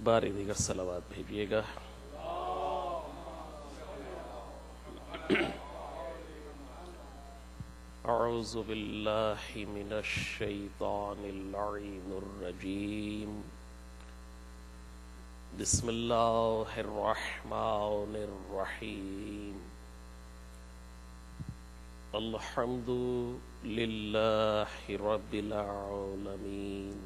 باری دیگر صلوات بھیجیے گا۔ اعوذ باللہ من الشیطان اللعین الرجیم، بسم اللہ الرحمن الرحیم، الحمد للہ رب العالمین،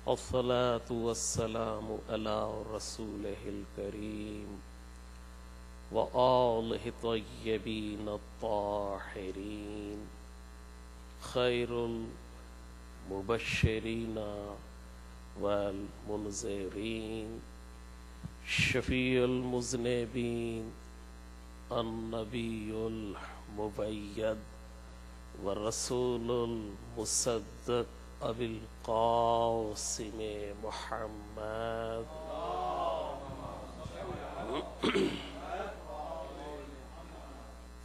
الصلاة والسلام علی رسولہ الکریم وآلہ الطیبین الطاہرین، خیر المبشرین والمنذرین، شفیع المذنبین، النبی المبید والرسول المصدق ابی القاسم محمد۔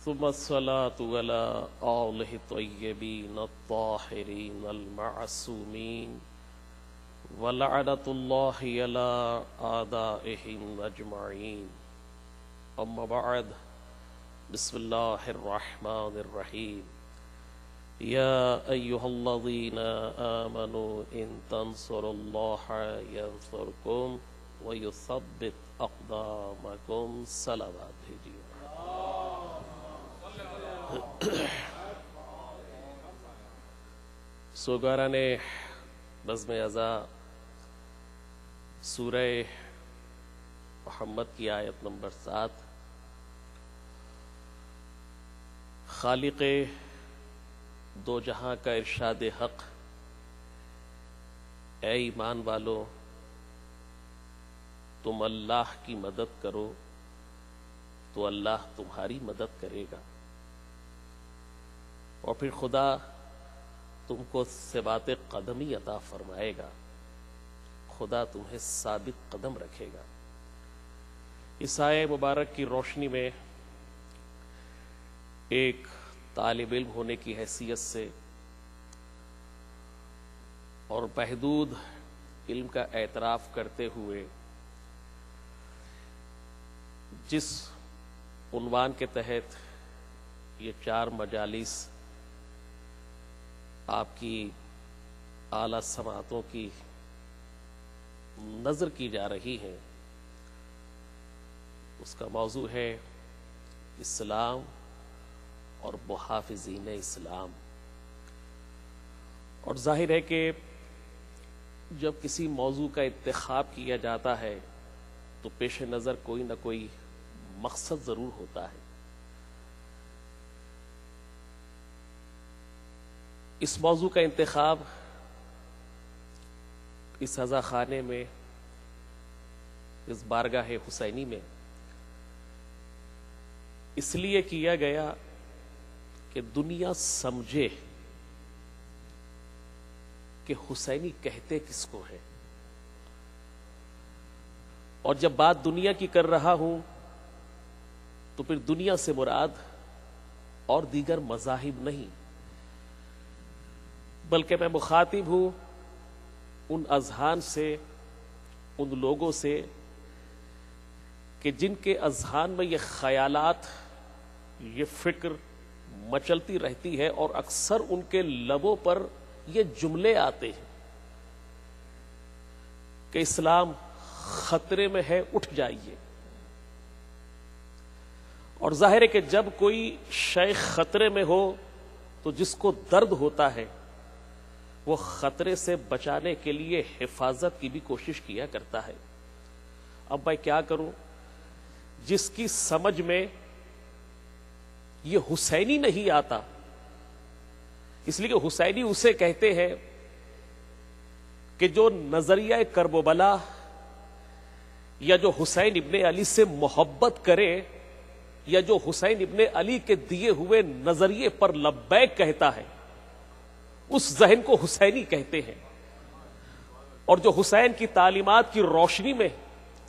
ثم الصلاة على آلہ الطیبین الطاہرین المعصومین، ولعنۃ اللہ علی اعدائہم اجمعین، اما بعد، بسم اللہ الرحمن الرحیم، یا ایہا الذین آمنوا ان تنصروا اللہ ینصرکم ویثبت اقدامکم۔ صلوات بھیجیے۔ سوگواران بزم ازا سورہ محمد کی آیت نمبر 7، خالق دو جہاں کا ارشاد حق، اے ایمان والو تم اللہ کی مدد کرو تو اللہ تمہاری مدد کرے گا، اور پھر خدا تم کو ثبات قدمی عطا فرمائے گا، خدا تمہیں ثابت قدم رکھے گا۔ اس آیہ مبارک کی روشنی میں ایک طالب علم ہونے کی حیثیت سے اور محدود علم کا اعتراف کرتے ہوئے جس عنوان کے تحت یہ 4 مجالس آپ کی اعلیٰ سماعتوں کی نظر کی جا رہی ہے، اس کا موضوع ہے اسلام اور محافظین اسلام۔ اور ظاہر ہے کہ جب کسی موضوع کا انتخاب کیا جاتا ہے تو پیش نظر کوئی نہ کوئی مقصد ضرور ہوتا ہے۔ اس موضوع کا انتخاب اس عزا خانے میں، اس بارگاہ حسینی میں اس لیے کیا گیا کہ دنیا سمجھے کہ حسینی کہتے کس کو ہے، اور جب بات دنیا کی کر رہا ہوں تو پھر دنیا سے مراد اور دیگر مذاہب نہیں، بلکہ میں مخاطب ہوں ان اذہان سے، ان لوگوں سے کہ جن کے اذہان میں یہ خیالات، یہ فکر مچلتی رہتی ہے، اور اکثر ان کے لبوں پر یہ جملے آتے ہیں کہ اسلام خطرے میں ہے، اٹھ جائیے۔ اور ظاہر ہے کہ جب کوئی شے خطرے میں ہو تو جس کو درد ہوتا ہے وہ خطرے سے بچانے کے لیے حفاظت کی بھی کوشش کیا کرتا ہے۔ اب میں کیا کروں، جس کی سمجھ میں یہ حسینی نہیں آتا، اس لیے کہ حسینی اسے کہتے ہیں کہ جو نظریہ کرب و بلا یا جو حسین ابن علی سے محبت کرے یا جو حسین ابن علی کے دیے ہوئے نظریے پر لبیک کہتا ہے، اس ذہن کو حسینی کہتے ہیں۔ اور جو حسین کی تعلیمات کی روشنی میں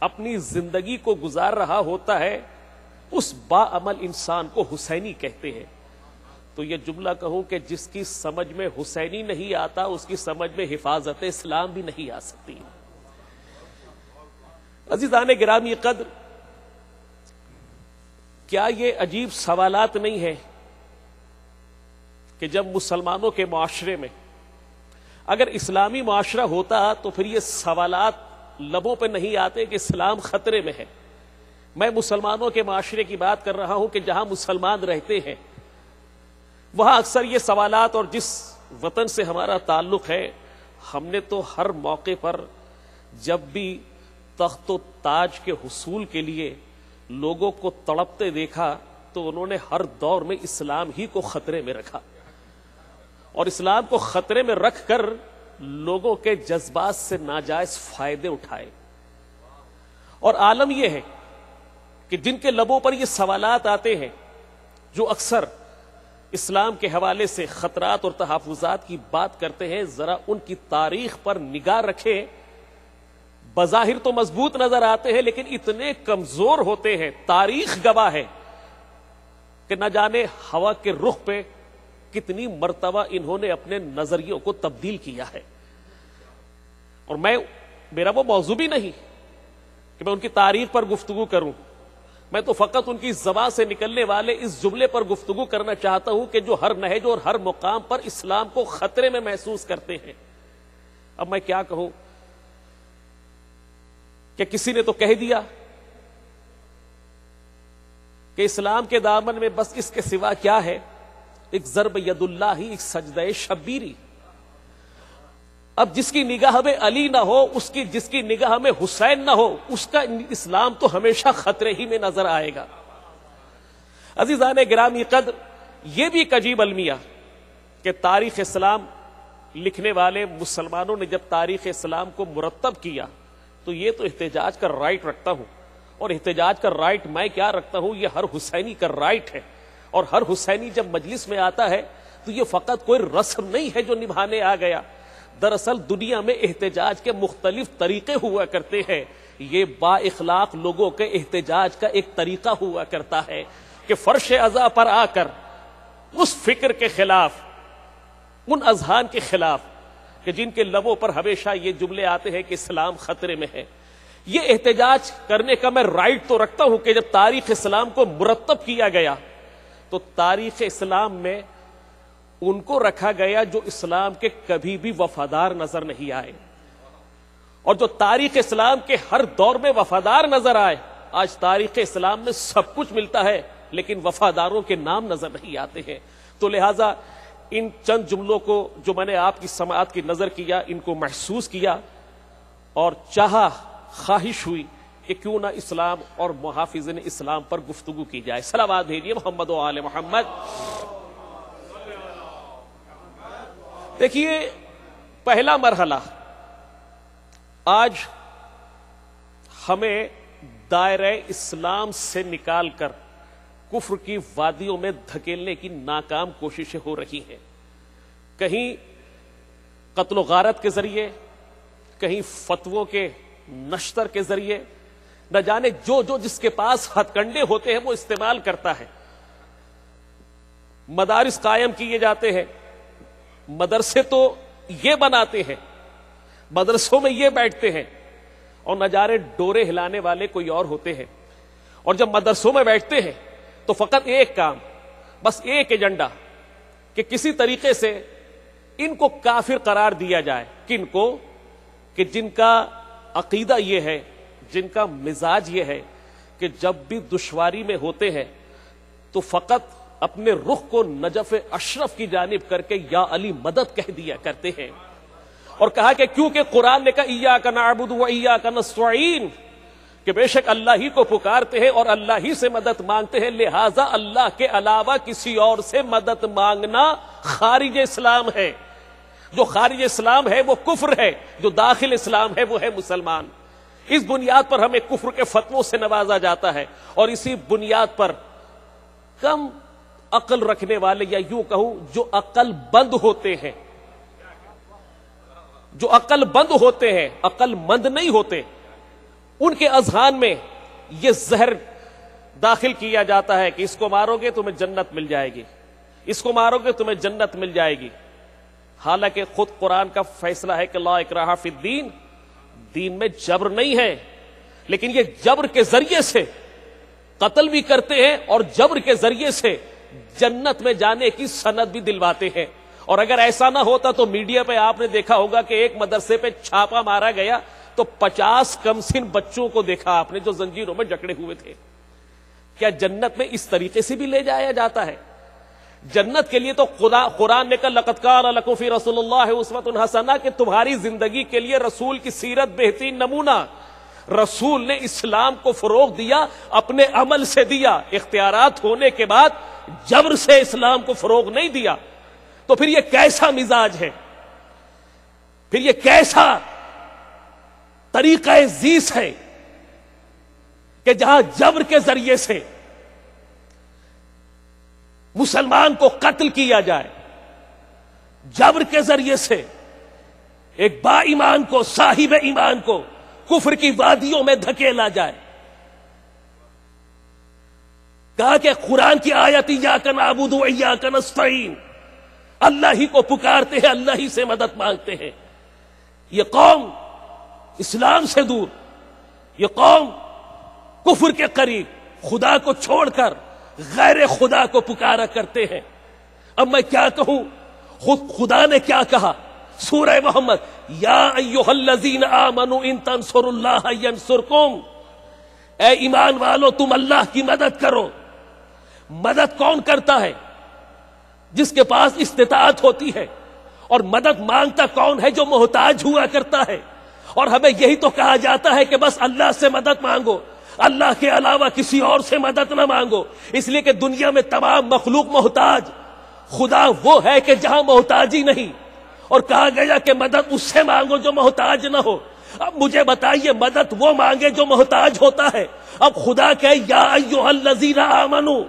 اپنی زندگی کو گزار رہا ہوتا ہے، اس باعمل انسان کو حسینی کہتے ہیں۔ تو یہ جملہ کہوں کہ جس کی سمجھ میں حسینی نہیں آتا، اس کی سمجھ میں حفاظت اسلام بھی نہیں آ سکتی۔ عزیزان گرامی قدر، کیا یہ عجیب سوالات نہیں ہیں کہ جب مسلمانوں کے معاشرے میں اگر اسلامی معاشرہ ہوتا تو پھر یہ سوالات لبوں پہ نہیں آتے کہ اسلام خطرے میں ہے؟ میں مسلمانوں کے معاشرے کی بات کر رہا ہوں کہ جہاں مسلمان رہتے ہیں وہاں اکثر یہ سوالات، اور جس وطن سے ہمارا تعلق ہے، ہم نے تو ہر موقع پر جب بھی تخت و تاج کے حصول کے لیے لوگوں کو تڑپتے دیکھا تو انہوں نے ہر دور میں اسلام ہی کو خطرے میں رکھا، اور اسلام کو خطرے میں رکھ کر لوگوں کے جذبات سے ناجائز فائدے اٹھائے۔ اور عالم یہ ہے کہ جن کے لبوں پر یہ سوالات آتے ہیں، جو اکثر اسلام کے حوالے سے خطرات اور تحفظات کی بات کرتے ہیں، ذرا ان کی تاریخ پر نگاہ رکھیں۔ بظاہر تو مضبوط نظر آتے ہیں لیکن اتنے کمزور ہوتے ہیں۔ تاریخ گواہ ہے کہ نہ جانے ہوا کے رخ پہ کتنی مرتبہ انہوں نے اپنے نظریوں کو تبدیل کیا ہے۔ اور میرا وہ موضوع بھی نہیں کہ میں ان کی تاریخ پر گفتگو کروں، میں تو فقط ان کی زبان سے نکلنے والے اس جملے پر گفتگو کرنا چاہتا ہوں کہ جو ہر نہج اور ہر مقام پر اسلام کو خطرے میں محسوس کرتے ہیں۔ اب میں کیا کہوں کہ کسی نے تو کہہ دیا کہ اسلام کے دامن میں بس اس کے سوا کیا ہے، ایک ضرب ید اللہ، ایک سجدہ شبیری۔ اب جس کی نگاہ میں علی نہ ہو، جس کی نگاہ میں حسین نہ ہو، اس کا اسلام تو ہمیشہ خطرے ہی میں نظر آئے گا۔ عزیزان گرامی قدر، یہ بھی ایک عجیب المیہ کہ تاریخ اسلام لکھنے والے مسلمانوں نے جب تاریخ اسلام کو مرتب کیا تو یہ تو احتجاج کا رائٹ رکھتا ہوں، اور احتجاج کا رائٹ میں کیا رکھتا ہوں، یہ ہر حسینی کا رائٹ ہے۔ اور ہر حسینی جب مجلس میں آتا ہے تو یہ فقط کوئی رسم نہیں ہے جو نبھانے آ گیا۔ دراصل دنیا میں احتجاج کے مختلف طریقے ہوا کرتے ہیں۔ یہ با اخلاق لوگوں کے احتجاج کا ایک طریقہ ہوا کرتا ہے کہ فرش عزا پر آ کر اس فکر کے خلاف، ان اذہان کے خلاف کہ جن کے لبوں پر ہمیشہ یہ جملے آتے ہیں کہ اسلام خطرے میں ہے، یہ احتجاج کرنے کا میں رائٹ تو رکھتا ہوں کہ جب تاریخ اسلام کو مرتب کیا گیا تو تاریخ اسلام میں ان کو رکھا گیا جو اسلام کے کبھی بھی وفادار نظر نہیں آئے، اور جو تاریخ اسلام کے ہر دور میں وفادار نظر آئے۔ آج تاریخ اسلام میں سب کچھ ملتا ہے لیکن وفاداروں کے نام نظر نہیں آتے ہیں۔ تو لہٰذا ان چند جملوں کو جو میں نے آپ کی سماعت کی نظر کیا، ان کو محسوس کیا اور چاہا، خواہش ہوئی کہ کیوں نہ اسلام اور محافظین اسلام پر گفتگو کی جائے۔ صلوات بھیجیے محمد و آل محمد۔ دیکھیے، پہلا مرحلہ آج ہمیں دائرہ اسلام سے نکال کر کفر کی وادیوں میں دھکیلنے کی ناکام کوششیں ہو رہی ہیں، کہیں قتل و غارت کے ذریعے، کہیں فتووں کے نشر کے ذریعے، نہ جانے جو جس کے پاس ہتھ کنڈے ہوتے ہیں وہ استعمال کرتا ہے۔ مدارس قائم کیے جاتے ہیں، مدرسے تو یہ بناتے ہیں، مدرسوں میں یہ بیٹھتے ہیں، اور نہ جانے ڈورے ہلانے والے کوئی اور ہوتے ہیں۔ اور جب مدرسوں میں بیٹھتے ہیں تو فقط ایک کام، بس ایک ایجنڈا کہ کسی طریقے سے ان کو کافر قرار دیا جائے۔ کن کو؟ کہ جن کا عقیدہ یہ ہے، جن کا مزاج یہ ہے کہ جب بھی دشواری میں ہوتے ہیں تو فقط اپنے رخ کو نجف اشرف کی جانب کر کے یا علی مدد کہہ دیا کرتے ہیں، اور کہا کہ کیونکہ قرآن نے کہا ایاک نعبد و ایاک نستعین، کہ بے شک اللہ ہی کو پکارتے ہیں اور اللہ ہی سے مدد مانگتے ہیں، لہٰذا اللہ کے علاوہ کسی اور سے مدد مانگنا خارج اسلام ہے۔ جو خارج اسلام ہے وہ کفر ہے، جو داخل اسلام ہے وہ ہے مسلمان۔ اس بنیاد پر ہمیں کفر کے فتووں سے نوازا جاتا ہے، اور اسی بنیاد پر کم عقل رکھنے والے، یا یوں کہوں جو عقل بند ہوتے ہیں، جو عقل بند ہوتے ہیں، عقل مند نہیں ہوتے، ان کے اذہان میں یہ زہر داخل کیا جاتا ہے کہ اس کو مارو گے تمہیں جنت مل جائے گی، اس کو مارو گے تمہیں جنت مل جائے گی۔ حالانکہ خود قرآن کا فیصلہ ہے کہ لا اکراہ فی الدین، دین میں جبر نہیں ہے، لیکن یہ جبر کے ذریعے سے قتل بھی کرتے ہیں اور جبر کے ذریعے سے جنت میں جانے کی سند بھی دلواتے ہیں. اور اگر ایسا نہ ہوتا تو میڈیا پہ آپ نے دیکھا ہوگا کہ ایک مدرسے پہ چھاپا مارا گیا تو 50 کم سن بچوں کو دیکھا آپ نے جو زنجیروں میں جکڑے ہوئے تھے. کیا جنت میں اس طریقے سے بھی لے جایا جاتا ہے؟ جنت کے لیے تو قرآن نے کہا لقد کان لکم فی رسول اللہ اسوۃ حسنہ کہ تمہاری زندگی کے لیے رسول کی سیرت بہترین نمونہ. رسول نے اسلام کو فروغ دیا، اپنے عمل سے دیا، اختیارات ہونے کے بعد جبر سے اسلام کو فروغ نہیں دیا. تو پھر یہ کیسا مزاج ہے، پھر یہ کیسا طریقہ زیست ہے کہ جہاں جبر کے ذریعے سے مسلمان کو قتل کیا جائے، جبر کے ذریعے سے ایک با ایمان کو، صاحب ایمان کو کفر کی وادیوں میں دھکیلا جائے. کہا کہ قرآن کی آیت ایاک نعبد و ایاک نستعین، اللہ ہی کو پکارتے ہیں، اللہ ہی سے مدد مانگتے ہیں. یہ قوم اسلام سے دور، یہ قوم کفر کے قریب، خدا کو چھوڑ کر غیر خدا کو پکارا کرتے ہیں. اب میں کیا کہوں، خود خدا نے کیا کہا سورہ محمد، یا ایھا الذین آمنوا ان تنصروا اللہ ینصرکم، اے ایمان والو تم اللہ کی مدد کرو. مدد کون کرتا ہے؟ جس کے پاس استطاعت ہوتی ہے. اور مدد مانگتا کون ہے؟ جو محتاج ہوا کرتا ہے. اور ہمیں یہی تو کہا جاتا ہے کہ بس اللہ سے مدد مانگو، اللہ کے علاوہ کسی اور سے مدد نہ مانگو، اس لیے کہ دنیا میں تمام مخلوق محتاج. خدا وہ ہے کہ جہاں محتاجی نہیں. اور کہا گیا کہ مدد اس سے مانگو جو محتاج نہ ہو. اب مجھے بتائیے مدد وہ مانگے جو محتاج ہوتا ہے. اب خدا کہ یا ایھا الذین آمنوا،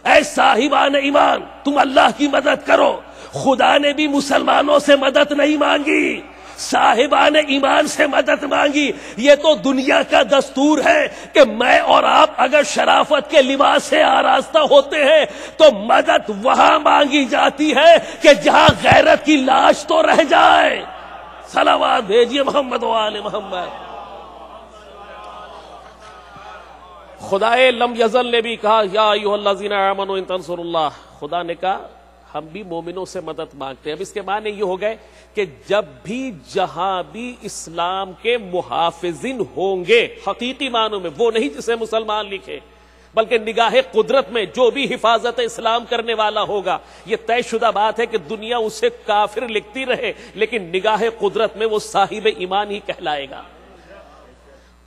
اے صاحبان ایمان تم اللہ کی مدد کرو. خدا نے بھی مسلمانوں سے مدد نہیں مانگی، صاحبان ایمان سے مدد مانگی. یہ تو دنیا کا دستور ہے کہ میں اور آپ اگر شرافت کے لباس سے آراستہ ہوتے ہیں تو مدد وہاں مانگی جاتی ہے کہ جہاں غیرت کی لاش تو رہ جائے. صلوات بھیجیے محمد و آل محمد. خدائے لم یزل نے بھی کہا یا ایھا الذین آمنوا ان تنصروا اللہ. خدا نے کہا ہم بھی مومنوں سے مدد مانگتے ہیں. اب اس کے معنی یہ ہو گئے کہ جب بھی جہاں بھی اسلام کے محافظین ہوں گے، حقیقی معنوں میں وہ نہیں جسے مسلمان لکھے، بلکہ نگاہ قدرت میں جو بھی حفاظت اسلام کرنے والا ہوگا، یہ طے شدہ بات ہے کہ دنیا اسے کافر لکھتی رہے لیکن نگاہ قدرت میں وہ صاحب ایمان ہی کہلائے گا.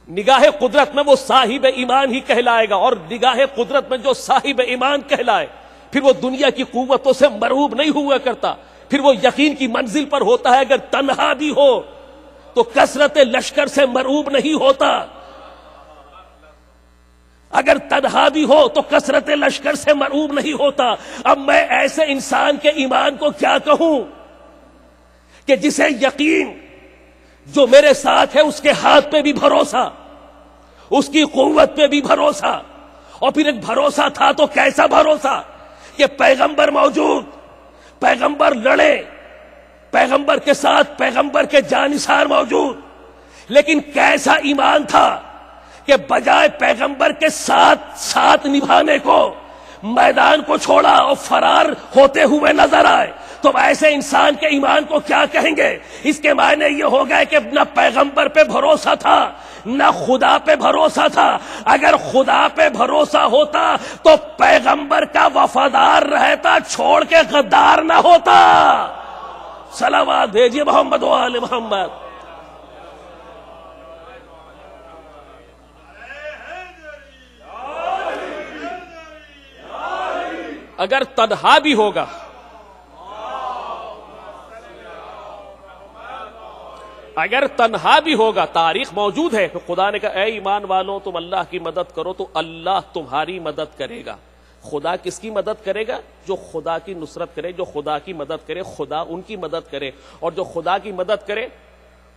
نگاہ قدرت میں وہ صاحب ایمان ہی کہلائے گا. اور نگاہ قدرت میں جو صاحب ایمان کہلائے پھر وہ دنیا کی قوتوں سے مرعوب نہیں ہوا کرتا، پھر وہ یقین کی منزل پر ہوتا ہے. اگر تنہا بھی ہو تو کثرت لشکر سے مرعوب نہیں ہوتا، اگر تنہا بھی ہو تو کثرت لشکر سے مرعوب نہیں ہوتا. اب میں ایسے انسان کے ایمان کو کیا کہوں کہ جسے یقین جو میرے ساتھ ہے اس کے ہاتھ پہ بھی بھروسہ، اس کی قوت پہ بھی بھروسہ. اور پھر ایک بھروسہ تھا تو کیسا بھروسہ کہ پیغمبر موجود، پیغمبر لڑے، پیغمبر کے ساتھ پیغمبر کے جانثار موجود. لیکن کیسا ایمان تھا کہ بجائے پیغمبر کے ساتھ نبھانے کو میدان کو چھوڑا اور فرار ہوتے ہوئے نظر آئے. تو ایسے انسان کے ایمان کو کیا کہیں گے؟ اس کے معنی یہ ہو گئے کہ نہ پیغمبر پہ بھروسہ تھا نہ خدا پہ بھروسہ تھا. اگر خدا پہ بھروسہ ہوتا تو پیغمبر کا وفادار رہتا، چھوڑ کے غدار نہ ہوتا. صلوات بھیجیے محمد و آل محمد. اگر تنہا بھی ہوگا، اگر تنہا بھی ہوگا، تاریخ موجود ہے. تو خدا نے کہا اے ایمان والوں تم اللہ کی مدد کرو تو اللہ تمہاری مدد کرے گا. خدا کس کی مدد کرے گا؟ جو خدا کی نصرت کرے، جو خدا کی مدد کرے خدا ان کی مدد کرے. اور جو خدا کی مدد کرے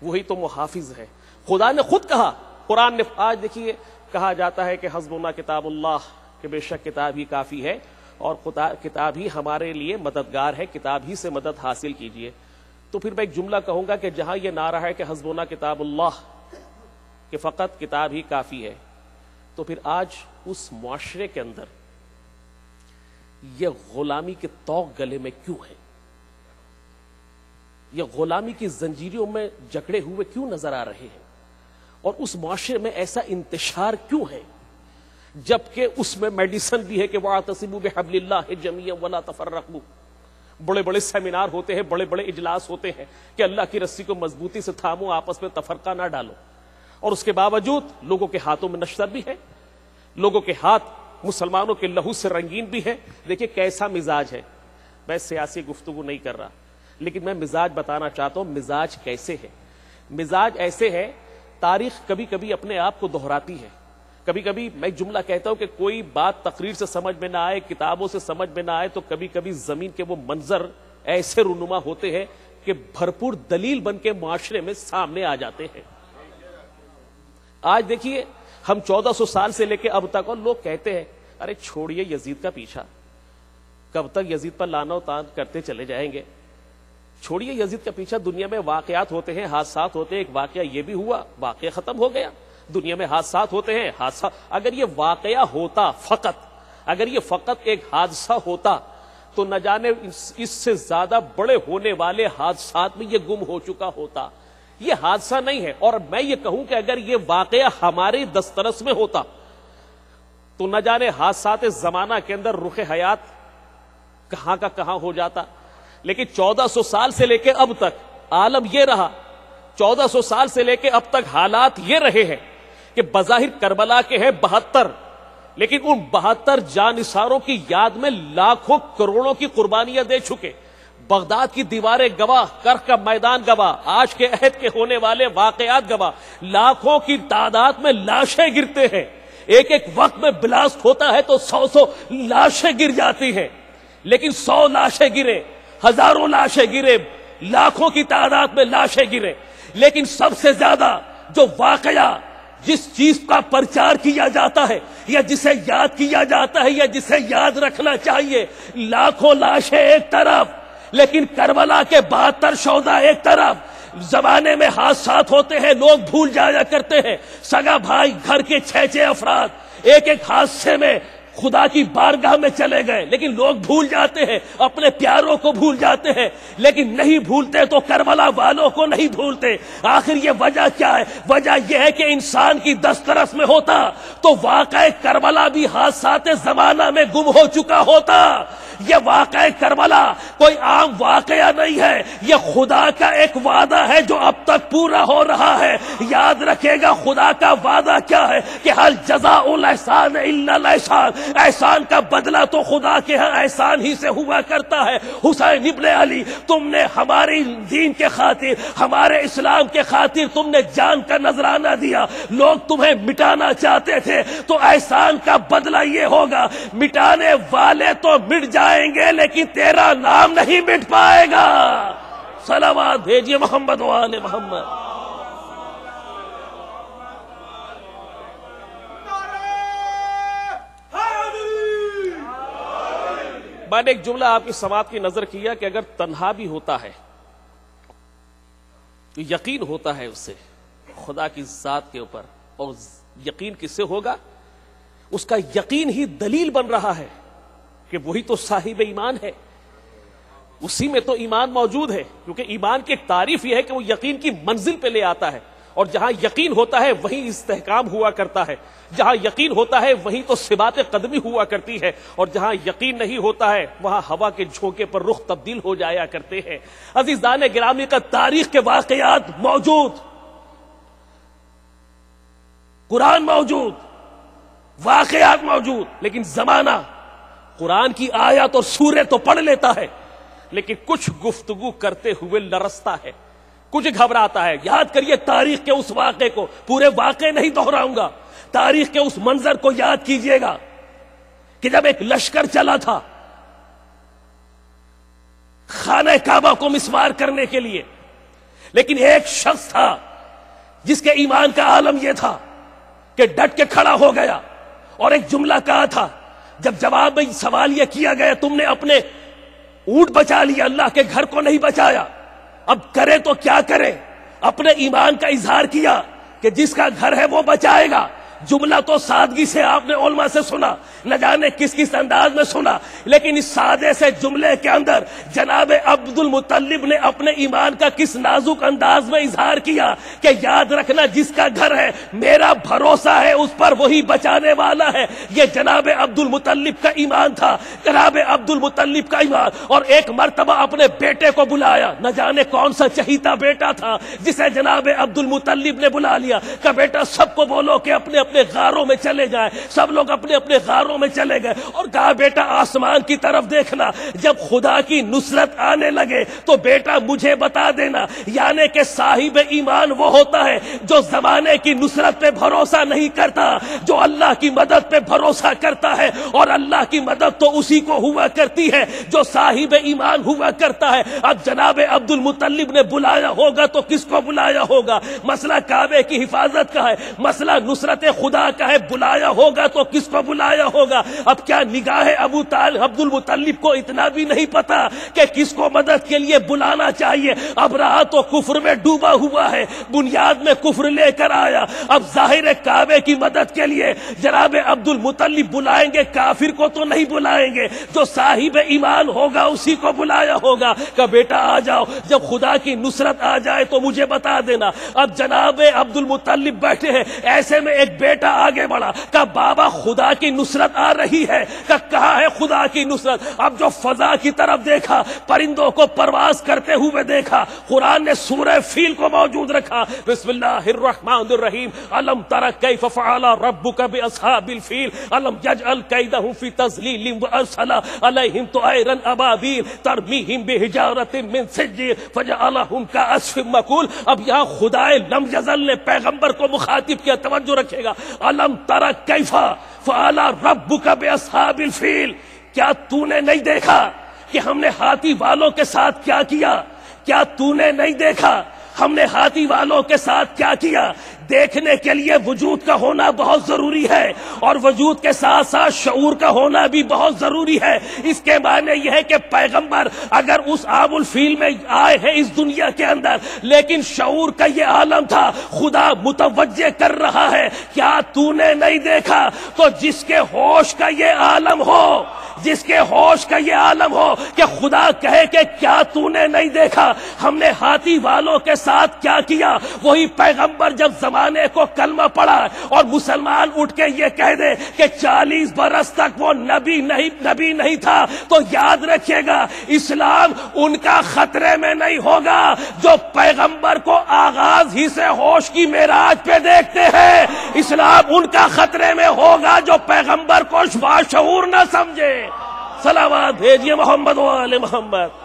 وہی تو محافظ ہے. خدا نے خود کہا، قرآن نے آج دیکھیے کہا جاتا ہے کہ حسبنا کتاب اللہ، کہ بے شک کتاب ہی کافی ہے اور کتاب ہی ہمارے لیے مددگار ہے، کتاب ہی سے مدد حاصل کیجئے. تو پھر میں ایک جملہ کہوں گا کہ جہاں یہ نعرہ ہے کہ حسبنا کتاب اللہ، کہ فقط کتاب ہی کافی ہے، تو پھر آج اس معاشرے کے اندر یہ غلامی کے طوق گلے میں کیوں ہے؟ یہ غلامی کی زنجیروں میں جکڑے ہوئے کیوں نظر آ رہے ہیں؟ اور اس معاشرے میں ایسا انتشار کیوں ہے، جبکہ اس میں میڈیسن بھی ہے کہ وَاعْتَصِمُوا بِحَبْلِ اللَّهِ جَمِيعًا وَلَا تَفَرَّقُوا، بڑے بڑے سیمینار ہوتے ہیں، بڑے بڑے اجلاس ہوتے ہیں کہ اللہ کی رسی کو مضبوطی سے تھامو، آپس میں تفرقہ نہ ڈالو، اور اس کے باوجود لوگوں کے ہاتھوں میں نشتر بھی ہے، لوگوں کے ہاتھ مسلمانوں کے لہو سے رنگین بھی ہے۔ دیکھیں کیسا مزاج ہے، میں سیاسی گفتگو نہیں کر رہا، لیکن میں مزاج بتانا چاہتا ہوں مزاج کیسے ہے۔ مزاج ایسے ہے، تاریخ کبھی کبھی اپنے آپ کو دہراتی ہے۔ کبھی کبھی میں ایک جملہ کہتا ہوں کہ کوئی بات تقریر سے سمجھ میں نہ آئے، کتابوں سے سمجھ میں نہ آئے، تو کبھی کبھی زمین کے وہ منظر ایسے رونما ہوتے ہیں کہ بھرپور دلیل بن کے معاشرے میں سامنے آ جاتے ہیں۔ آج دیکھیے ہم 1400 سال سے لے کے اب تک، اور لوگ کہتے ہیں ارے چھوڑیے یزید کا پیچھا، کب تک یزید پر لعنت و طعن کرتے چلے جائیں گے، چھوڑیے یزید کا پیچھا، دنیا میں واقعات ہوتے ہیں، حادثات ہوتے ہیں، ایک واقعہ یہ بھی ہوا، واقعہ ختم ہو گیا، دنیا میں حادثات ہوتے ہیں، حادثہ اگر یہ واقعہ ہوتا فقط، اگر یہ فقط ایک حادثہ ہوتا تو نہ جانے اس سے زیادہ بڑے ہونے والے حادثات میں یہ گم ہو چکا ہوتا۔ یہ حادثہ نہیں ہے، اور میں یہ کہوں کہ اگر یہ واقعہ ہماری دسترس میں ہوتا تو نہ جانے حادثات زمانہ کے اندر رخ حیات کہاں کا کہاں ہو جاتا۔ لیکن 1400 سال سے لے کے اب تک عالم یہ رہا، 1400 سال سے لے کے اب تک حالات یہ رہے ہیں کہ بظاہر کربلا کے ہیں 72، لیکن ان 72 جانثاروں کی یاد میں لاکھوں کروڑوں کی قربانیاں دے چکے۔ بغداد کی دیواریں گواہ، کرخ کا میدان گواہ، آج کے عہد کے ہونے والے واقعات گواہ، لاکھوں کی تعداد میں لاشیں گرتے ہیں، ایک ایک وقت میں بلاسٹ ہوتا ہے تو 100 لاشیں گر جاتی ہیں، لیکن 100 لاشیں گرے، ہزاروں لاشیں گرے، لاکھوں کی تعداد میں لاشیں گرے، لیکن سب سے زیادہ جو واقعہ جس چیز کا پرچار کیا جاتا ہے یا جسے یاد کیا جاتا ہے یا جسے یاد رکھنا چاہیے، لاکھوں لاشیں ایک طرف، لیکن کربلا کے 72 شہداء ایک طرف۔ زمانے میں حادثات ہوتے ہیں، لوگ بھول جایا کرتے ہیں، سگا بھائی گھر کے 6 افراد ایک ایک حادثے میں خدا کی بارگاہ میں چلے گئے، لیکن لوگ بھول جاتے ہیں، اپنے پیاروں کو بھول جاتے ہیں، لیکن نہیں بھولتے تو کربلا والوں کو نہیں بھولتے۔ آخر یہ وجہ کیا ہے؟ وجہ یہ ہے کہ انسان کی دسترس میں ہوتا تو واقعہ کربلا بھی حادثات زمانہ میں گم ہو چکا ہوتا۔ یہ واقعہ کربلا کوئی عام واقعہ نہیں ہے، یہ خدا کا ایک وعدہ ہے جو اب تک پورا ہو رہا ہے۔ یاد رکھے گا خدا کا وعدہ کیا ہے کہ حل جزاء الاحسان الا الاحسان، احسان کا بدلہ تو خدا کے ہاں احسان ہی سے ہوا کرتا ہے۔ حسین ابن علی، تم نے ہماری دین کے خاطر، ہمارے اسلام کے خاطر تم نے جان کا نذرانہ دیا، لوگ تمہیں مٹانا چاہتے تھے، تو احسان کا بدلہ یہ ہوگا، مٹانے والے تو مٹ جائیں گے لیکن تیرا نام نہیں مٹ پائے گا۔ صلوات بھیجیے محمد و آل محمد۔ میں نے ایک جملہ آپ کی سماعت کی نظر کیا کہ اگر تنہا بھی ہوتا ہے تو یقین ہوتا ہے اسے خدا کی ذات کے اوپر، اور یقین کس سے ہوگا؟ اس کا یقین ہی دلیل بن رہا ہے کہ وہی تو صاحب ایمان ہے، اسی میں تو ایمان موجود ہے، کیونکہ ایمان کی تعریف یہ ہے کہ وہ یقین کی منزل پہ لے آتا ہے، اور جہاں یقین ہوتا ہے وہیں استحکام ہوا کرتا ہے، جہاں یقین ہوتا ہے وہیں تو ثبات قدمی ہوا کرتی ہے، اور جہاں یقین نہیں ہوتا ہے وہاں ہوا کے جھونکے پر رخ تبدیل ہو جایا کرتے ہیں۔ عزیزان گرامی کا تاریخ کے واقعات موجود، قرآن موجود، واقعات موجود، لیکن زمانہ قرآن کی آیات اور سورے تو پڑھ لیتا ہے لیکن کچھ گفتگو کرتے ہوئے لرزتا ہے، کچھ گھبراتا ہے۔ یاد کریے تاریخ کے اس واقعے کو، پورے واقعے نہیں دہراؤں گا، تاریخ کے اس منظر کو یاد کیجئے گا کہ جب ایک لشکر چلا تھا خانہ کعبہ کو مسمار کرنے کے لیے، لیکن ایک شخص تھا جس کے ایمان کا عالم یہ تھا کہ ڈٹ کے کھڑا ہو گیا اور ایک جملہ کہا تھا، جب جواب میں سوال یہ کیا گیا تم نے اپنے اونٹ بچا لیا، اللہ کے گھر کو نہیں بچایا، اب کرے تو کیا کرے، اپنے ایمان کا اظہار کیا، کہ جس کا گھر ہے وہ بچائے گا. جملہ تو سادگی سے آپ نے علماء سے سنا, نہ جانے کس کس انداز میں سنا, لیکن اس سادے سے جملے کے اندر جناب عبد المطلب نے اپنے ایمان کا کس نازک انداز میں اظہار کیا کہ یاد رکھنا جس کا گھر ہے میرا بھروسہ ہے اس پر وہی بچانے والا ہے. یہ جناب عبد المطلب کا ایمان تھا, جناب عبد المطلب کا ایمان. اور ایک مرتبہ اپنے بیٹے کو بلایا, نہ جانے کون سا چہیتا بیٹا تھا جسے جناب عبد المطلب نے بلا لیا کہ بیٹا سب کو بولو کہ اپنے اپنے غاروں میں چلے جائیں. سب لوگ اپنے اپنے غاروں میں چلے گئے اور کہا بیٹا آسمان کی طرف دیکھنا, جب خدا کی نصرت آنے لگے تو بیٹا مجھے بتا دینا. یعنی کہ صاحب ایمان وہ ہوتا ہے جو زمانے کی نصرت پہ بھروسہ نہیں کرتا, جو اللہ کی مدد پہ بھروسہ کرتا ہے, اور اللہ کی مدد تو اسی کو ہوا کرتی ہے جو صاحب ایمان ہوا کرتا ہے. اب جناب عبد المطلب نے بلایا ہوگا تو کس کو بلایا ہوگا؟ مسئلہ کعبے کی حفاظت کا ہے, مسئلہ نصرت خدا کا ہے, بلایا ہوگا تو کس کو بلایا ہوگا؟ اب کیا نگاہ عبد المطلب کو اتنا بھی نہیں پتا کہ کس کو مدد کے لیے بلانا چاہیے؟ اب رہا تو کفر میں ڈوبا ہوا ہے, بنیاد میں کفر لے کر آیا. اب ظاہر کعبے کی مدد کے لیے جناب عبد المطلب بلائیں گے, کافر کو تو نہیں بلائیں گے, جو صاحب ایمان ہوگا اسی کو بلایا ہوگا کہ بیٹا آ جاؤ, جب خدا کی نصرت آ جائے تو مجھے بتا دینا. اب جناب عبد المطلب بیٹھے ہیں, ایسے میں ایک بیٹا آگے بڑھا کہ بابا خدا کی نصرت آ رہی ہے. کہ کہاں ہے خدا کی نصرت؟ اب جو فضا کی طرف دیکھا, پرندوں کو پرواز کرتے ہوئے دیکھا, قرآن نے سورہ فیل کو موجود رکھا. بسم اللہ الرحمن الرحیم. الم تر کیف فعل ربک باصحاب الفیل الم یجعل کیدہم فی تضلیل وارسل علیہم طائرا ابابیل ترمیہم بحجارۃ من سجیل فجعلہم کعصف مکول. اب یہاں خدائے لم یزل نے پیغمبر کو مخاطب کیا, توجہ رکھے گا. الم تر کیف فعل ربک باصحاب الفیل, کیا تو نے نہیں دیکھا کہ ہم نے ہاتھی والوں کے ساتھ کیا کیا؟ کیا تو نے نہیں دیکھا ہم نے ہاتھی والوں کے ساتھ کیا کیا؟ دیکھنے کے لیے وجود کا ہونا بہت ضروری ہے, اور وجود کے ساتھ ساتھ شعور کا ہونا بھی بہت ضروری ہے. اس کے معنی یہ ہے کہ پیغمبر اگر اس عام الفیل میں آئے ہیں اس دنیا کے اندر, لیکن شعور کا یہ عالم تھا, خدا متوجہ کر رہا ہے. کیا تو نے نہیں دیکھا؟ تو جس کے ہوش کا یہ عالم ہو, جس کے ہوش کا یہ عالم ہو کہ خدا کہے کہ کیا تو نے نہیں دیکھا ہم نے ہاتھی والوں کے ساتھ کیا کیا, وہی پیغمبر جب زمانے کو کلمہ پڑھا اور مسلمان اٹھ کے یہ کہہ دے کہ 40 برس تک وہ نبی نہیں تھا, تو یاد رکھیے گا اسلام ان کا خطرے میں نہیں ہوگا جو پیغمبر کو آغاز ہی سے ہوش کی معراج پہ دیکھتے ہیں. اسلام ان کا خطرے میں ہوگا جو پیغمبر کو باشعور نہ سمجھے. صلوات بھیجیے محمد و آل محمد.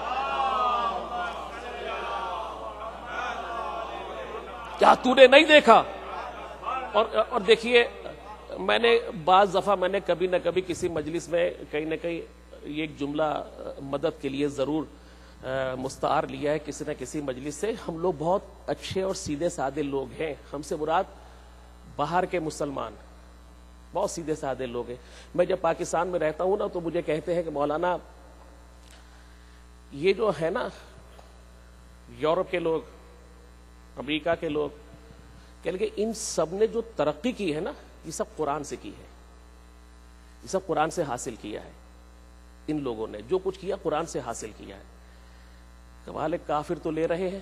کیا تو نے نہیں دیکھا؟ اور دیکھیے, میں نے بعض دفعہ میں نے کبھی نہ کبھی کسی مجلس میں کہیں نہ کہیں یہ ایک جملہ مدد کے لیے ضرور مستعار لیا ہے کسی نہ کسی مجلس سے. ہم لوگ بہت اچھے اور سیدھے سادے لوگ ہیں, ہم سے مراد باہر کے مسلمان بہت سیدھے سادے لوگ ہیں. میں جب پاکستان میں رہتا ہوں نا تو مجھے کہتے ہیں کہ مولانا یہ جو ہے نا یورپ کے لوگ, امریکہ کے لوگ, کہ ان سب نے جو ترقی کی ہے نا یہ سب قرآن سے کی ہے, یہ سب قرآن سے حاصل کیا ہے. ان لوگوں نے جو کچھ کیا قرآن سے حاصل کیا ہے. کمال کافر تو لے رہے ہیں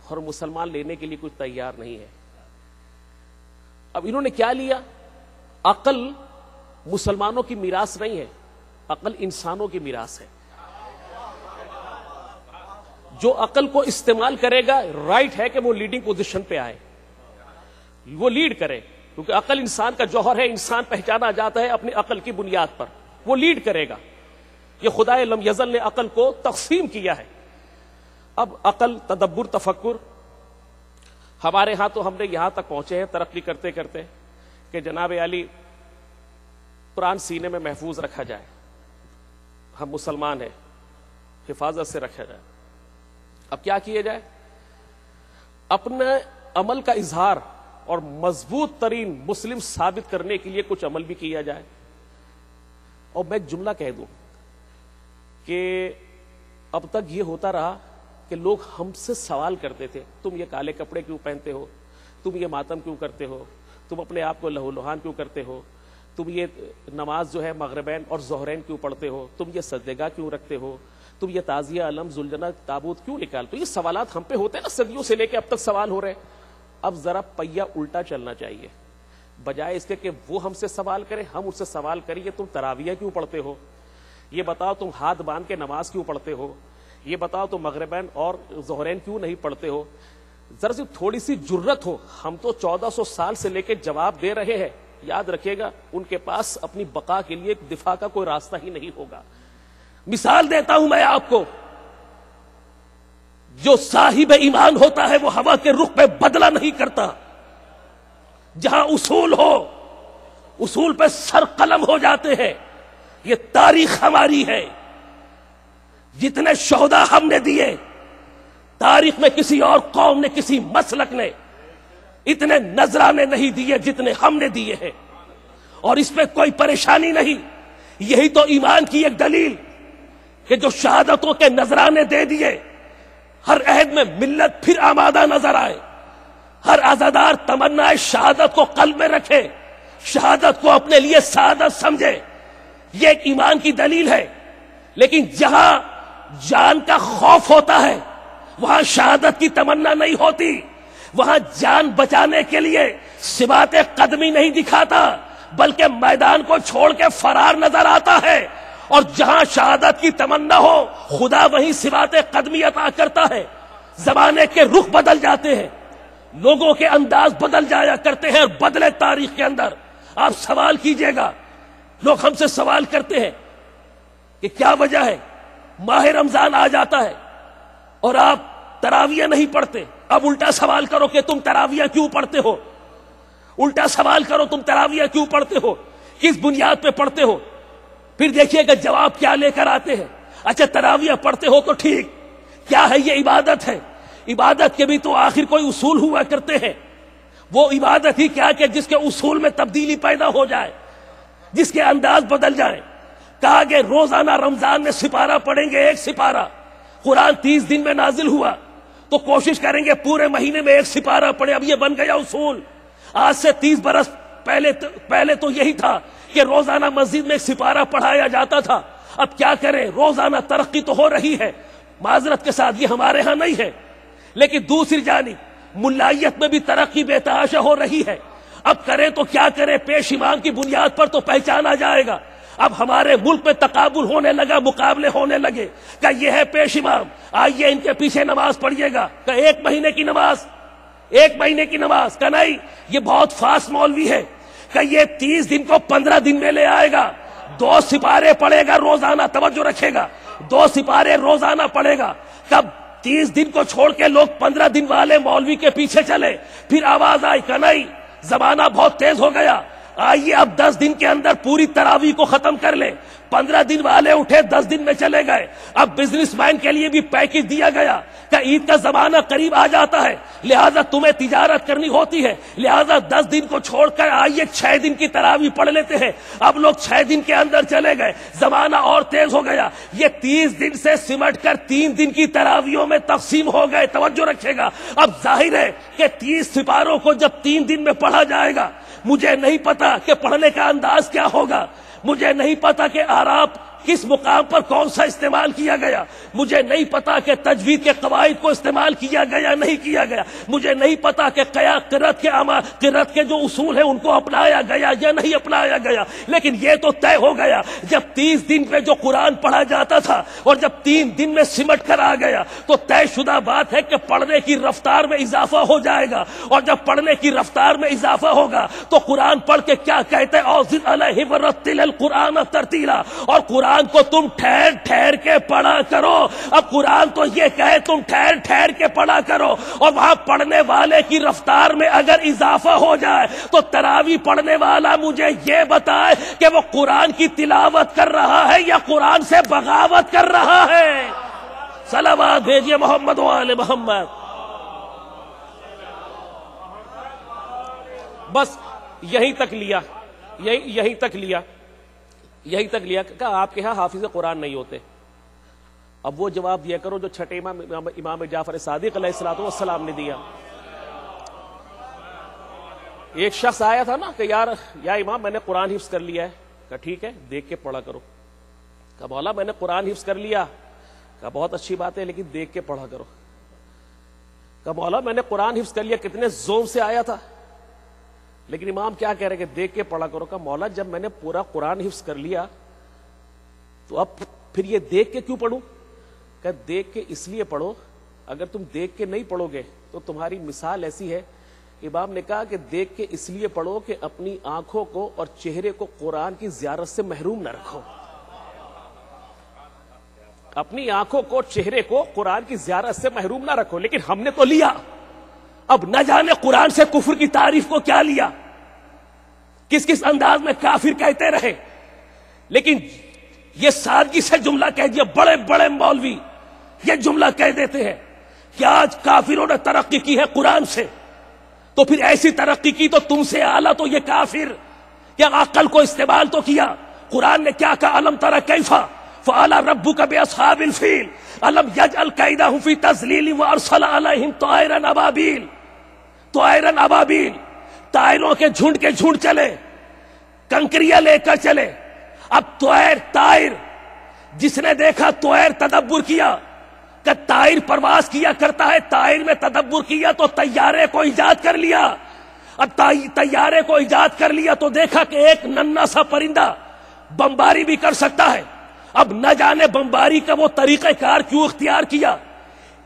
اور مسلمان لینے کے لیے کچھ تیار نہیں ہے. اب انہوں نے کیا لیا؟ عقل مسلمانوں کی میراث نہیں ہے, عقل انسانوں کی میراث ہے. جو عقل کو استعمال کرے گا رائٹ ہے کہ وہ لیڈنگ پوزیشن پہ آئے, وہ لیڈ کرے, کیونکہ عقل انسان کا جوہر ہے. انسان پہچانا جاتا ہے اپنی عقل کی بنیاد پر, وہ لیڈ کرے گا. یہ خدائے لم یزل نے عقل کو تقسیم کیا ہے. اب عقل, تدبر, تفکر, ہمارے ہاں تو ہم نے یہاں تک پہنچے ہیں ترقی کرتے کرتے کہ جناب علی قرآن سینے میں محفوظ رکھا جائے. ہم مسلمان ہیں, حفاظت سے رکھا جائے. اب کیا کیا جائے؟ اپنے عمل کا اظہار اور مضبوط ترین مسلم ثابت کرنے کے لیے کچھ عمل بھی کیا جائے. اور میں ایک جملہ کہہ دوں کہ اب تک یہ ہوتا رہا کہ لوگ ہم سے سوال کرتے تھے, تم یہ کالے کپڑے کیوں پہنتے ہو, تم یہ ماتم کیوں کرتے ہو، تم اپنے آپ کو لہو لہان کیوں کرتے ہو، تم یہ نماز جو ہے مغربین اور ظہرین کیوں پڑھتے ہو، تم یہ سجدگاہ کیوں رکھتے ہو، تم یہ تعزیہ علم ذوالجنہ تابوت کیوں نکالتے ہو؟ یہ سوالات ہم پہ ہوتے ہیں نا، صدیوں سے لے کے اب تک سوال ہو رہے ہیں. اب ذرا پہیا الٹا چلنا چاہیے، بجائے اس کے کہ وہ ہم سے سوال کریں ہم ان سے سوال کریں کہ تم تراویح کیوں پڑھتے ہو، یہ بتاؤ تم ہاتھ باندھ کے نماز کیوں پڑھتے ہو، یہ بتاؤ تم مغربین اور ظہرین کیوں نہیں پڑھتے ہو. ذرا سی تھوڑی سی جرت ہو. ہم تو 1400 سال سے لے کے جواب دے رہے ہیں، یاد رکھیے گا ان کے پاس اپنی بقا کے لیے دفاع کا کوئی راستہ ہی نہیں ہوگا. مثال دیتا ہوں میں آپ کو، جو صاحب ایمان ہوتا ہے وہ ہوا کے رخ پہ بدلہ نہیں کرتا. جہاں اصول ہو اصول پہ سر قلم ہو جاتے ہیں. یہ تاریخ ہماری ہے. جتنے شہداء ہم نے دیے تاریخ میں کسی اور قوم نے کسی مسلک نے اتنے نذرانے نہیں دیے جتنے ہم نے دیے ہیں، اور اس پہ کوئی پریشانی نہیں. یہی تو ایمان کی ایک دلیل کہ جو شہادتوں کے نذرانے دے دیے، ہر عہد میں ملت پھر آمادہ نظر آئے. ہر عزادار تمنا شہادت کو قلب میں رکھے، شہادت کو اپنے لیے سعادت سمجھے. یہ ایک ایمان کی دلیل ہے. لیکن جہاں جان کا خوف ہوتا ہے وہاں شہادت کی تمنا نہیں ہوتی. وہاں جان بچانے کے لیے ثبات قدمی نہیں دکھاتا بلکہ میدان کو چھوڑ کے فرار نظر آتا ہے. اور جہاں شہادت کی تمنا ہو خدا وہیں ثبات قدمی عطا کرتا ہے. زمانے کے رخ بدل جاتے ہیں، لوگوں کے انداز بدل جایا کرتے ہیں، اور بدلے تاریخ کے اندر. آپ سوال کیجئے گا، لوگ ہم سے سوال کرتے ہیں کہ کیا وجہ ہے ماہ رمضان آ جاتا ہے اور آپ تراویح نہیں پڑھتے. اب الٹا سوال کرو کہ تم تراویح کیوں پڑھتے ہو، الٹا سوال کرو تم تراویح کیوں پڑھتے ہو، کس بنیاد پہ پڑھتے ہو. پھر دیکھیے گا جواب کیا لے کر آتے ہیں. اچھا تراویح پڑھتے ہو تو ٹھیک، کیا ہے یہ عبادت ہے؟ عبادت کے بھی تو آخر کوئی اصول ہوا کرتے ہیں. وہ عبادت ہی کیا کہ جس کے اصول میں تبدیلی پیدا ہو جائے، جس کے انداز بدل جائیں. کہا کہ روزانہ رمضان میں سپارہ پڑھیں گے، ایک سپارہ. قرآن 30 دن میں نازل ہوا تو کوشش کریں گے پورے مہینے میں ایک سپارہ پڑھیں. اب یہ بن گیا اصول. آج سے 30 برس پہلے تو یہی تھا کہ روزانہ مسجد میں ایک سپارہ پڑھایا جاتا تھا. اب کیا کریں، روزانہ ترقی تو ہو رہی ہے، معذرت کے ساتھ یہ ہمارے ہاں نہیں ہے، لیکن دوسری جانب ملائیت میں بھی ترقی بے تحاشا ہو رہی ہے. اب کریں تو کیا کریں، پیش امام کی بنیاد پر تو پہچانا جائے گا. اب ہمارے ملک میں تقابل ہونے لگا، مقابلے ہونے لگے کہ یہ ہے پیش امام، آئیے ان کے پیچھے نماز پڑھیے گا. کہ ایک مہینے کی نماز، کہ نہیں یہ بہت فاسٹ مولوی ہے، کہ یہ 30 دن کو 15 دن میں لے آئے گا. 2 سپارے پڑھے گا روزانہ، توجہ رکھے گا، 2 سپارے روزانہ پڑھے گا. کب 30 دن کو چھوڑ کے لوگ 15 دن والے مولوی کے پیچھے چلے. پھر آواز آئی کہ نہیں زمانہ بہت تیز ہو گیا، آئیے اب 10 دن کے اندر پوری تراویح کو ختم کر لیں. 15 دن والے اٹھے، 10 دن میں چلے گئے. اب بزنس مین کے لیے بھی پیکج دیا گیا کہ عید کا زمانہ قریب آ جاتا ہے، لہذا تمہیں تجارت کرنی ہوتی ہے، لہذا 10 دن کو چھوڑ کر آئیے 6 دن کی تراویح پڑھ لیتے ہیں. اب لوگ 6 دن کے اندر چلے گئے، زمانہ اور تیز ہو گیا. یہ 30 دن سے سمٹ کر 3 دن کی تراویحوں میں تقسیم ہو گئے. توجہ رکھے گا. اب ظاہر ہے کہ 30 سپاروں کو جب 3 دن میں پڑھا جائے گا، مجھے نہیں پتا کہ پڑھنے کا انداز کیا ہوگا، مجھے نہیں پتا کہ اعراب کس مقام پر کون سا استعمال کیا گیا، مجھے نہیں پتا کہ تجوید کے قواعد کو استعمال کیا گیا نہیں کیا گیا، مجھے نہیں پتا کہ قرأت کے جو اصول ہیں ان کو اپنایا گیا یا نہیں اپنایا گیا. لیکن یہ تو طے ہو گیا جب 30 دن پہ جو قرآن پڑھا جاتا تھا اور جب 3 دن میں سمٹ کر آ گیا تو طے شدہ بات ہے کہ پڑھنے کی رفتار میں اضافہ ہو جائے گا. اور جب پڑھنے کی رفتار میں اضافہ ہوگا تو قرآن پڑھ کے کیا کہتے ہیں، اوزد علیہ ورتل القرآن ترتیلا، اور قرآن کو تم ٹھہر ٹھہر کے پڑھا کرو. اب قرآن تو یہ کہے تم ٹھہر ٹھہر کے پڑھا کرو، اور وہاں پڑھنے والے کی رفتار میں اگر اضافہ ہو جائے تو تراویح پڑھنے والا مجھے یہ بتائے کہ وہ قرآن کی تلاوت کر رہا ہے یا قرآن سے بغاوت کر رہا ہے. صلوات بھیجیے محمد و آل محمد. بس یہیں تک لیا کہ آپ کے ہاں حافظ قرآن نہیں ہوتے. اب وہ جواب دیا کرو جو چھٹے امام جعفر صادق علیہ السلام نے دیا. ایک شخص آیا تھا نا کہ یا امام میں نے قرآن حفظ کر لیا ہے. کہا ٹھیک ہے دیکھ کے پڑھا کرو. کہا مولا میں نے قرآن حفظ کر لیا. کہا بہت اچھی بات ہے لیکن دیکھ کے پڑھا کرو. کہا مولا میں نے قرآن حفظ کر لیا, کتنے زوم سے آیا تھا, لیکن امام کیا کہہ رہے کہ دیکھ کے پڑھا کرو. کہا مولا جب میں نے پورا قرآن حفظ کر لیا تو اب پھر یہ دیکھ کے کیوں پڑھوں؟ کہ دیکھ کے اس لیے پڑھو, اگر تم دیکھ کے نہیں پڑھو گے تو تمہاری مثال ایسی ہے. امام نے کہا کہ دیکھ کے اس لیے پڑھو کہ اپنی آنکھوں کو اور چہرے کو قرآن کی زیارت سے محروم نہ رکھو. اپنی آنکھوں کو چہرے کو قرآن کی زیارت سے محروم نہ رکھو. لیکن ہم نے تو لیا, اب نہ جانے قرآن سے کفر کی تعریف کو کیا لیا, کس کس انداز میں کافر کہتے رہے. لیکن یہ سادگی سے جملہ کہہ دیا, بڑے بڑے مولوی یہ جملہ کہہ دیتے ہیں کہ آج کافروں نے ترقی کی ہے قرآن سے, تو پھر ایسی ترقی کی تو تم سے اعلیٰ تو یہ کافر. یا عقل کو استعمال تو کیا. قرآن نے کیا کہا, الم تر کیف فعل ربک باصحاب الفیل الم یجعل کیدہم فی تضلیل وارسل علیہم طائرا ابابیل. طائرا ابابیل, طائروں کے جھنڈ چلے, کنکریاں لے کر چلے. اب طائر جس نے دیکھا طائر تدبر کیا کہ طائر پرواز کیا کرتا ہے, طائر میں تدبر کیا تو طیارے کو ایجاد کر لیا. اب طیارے کو ایجاد کر لیا تو دیکھا کہ ایک ننھا سا پرندہ بمباری بھی کر سکتا ہے. اب نہ جانے بمباری کا وہ طریقہ کار کیوں اختیار کیا.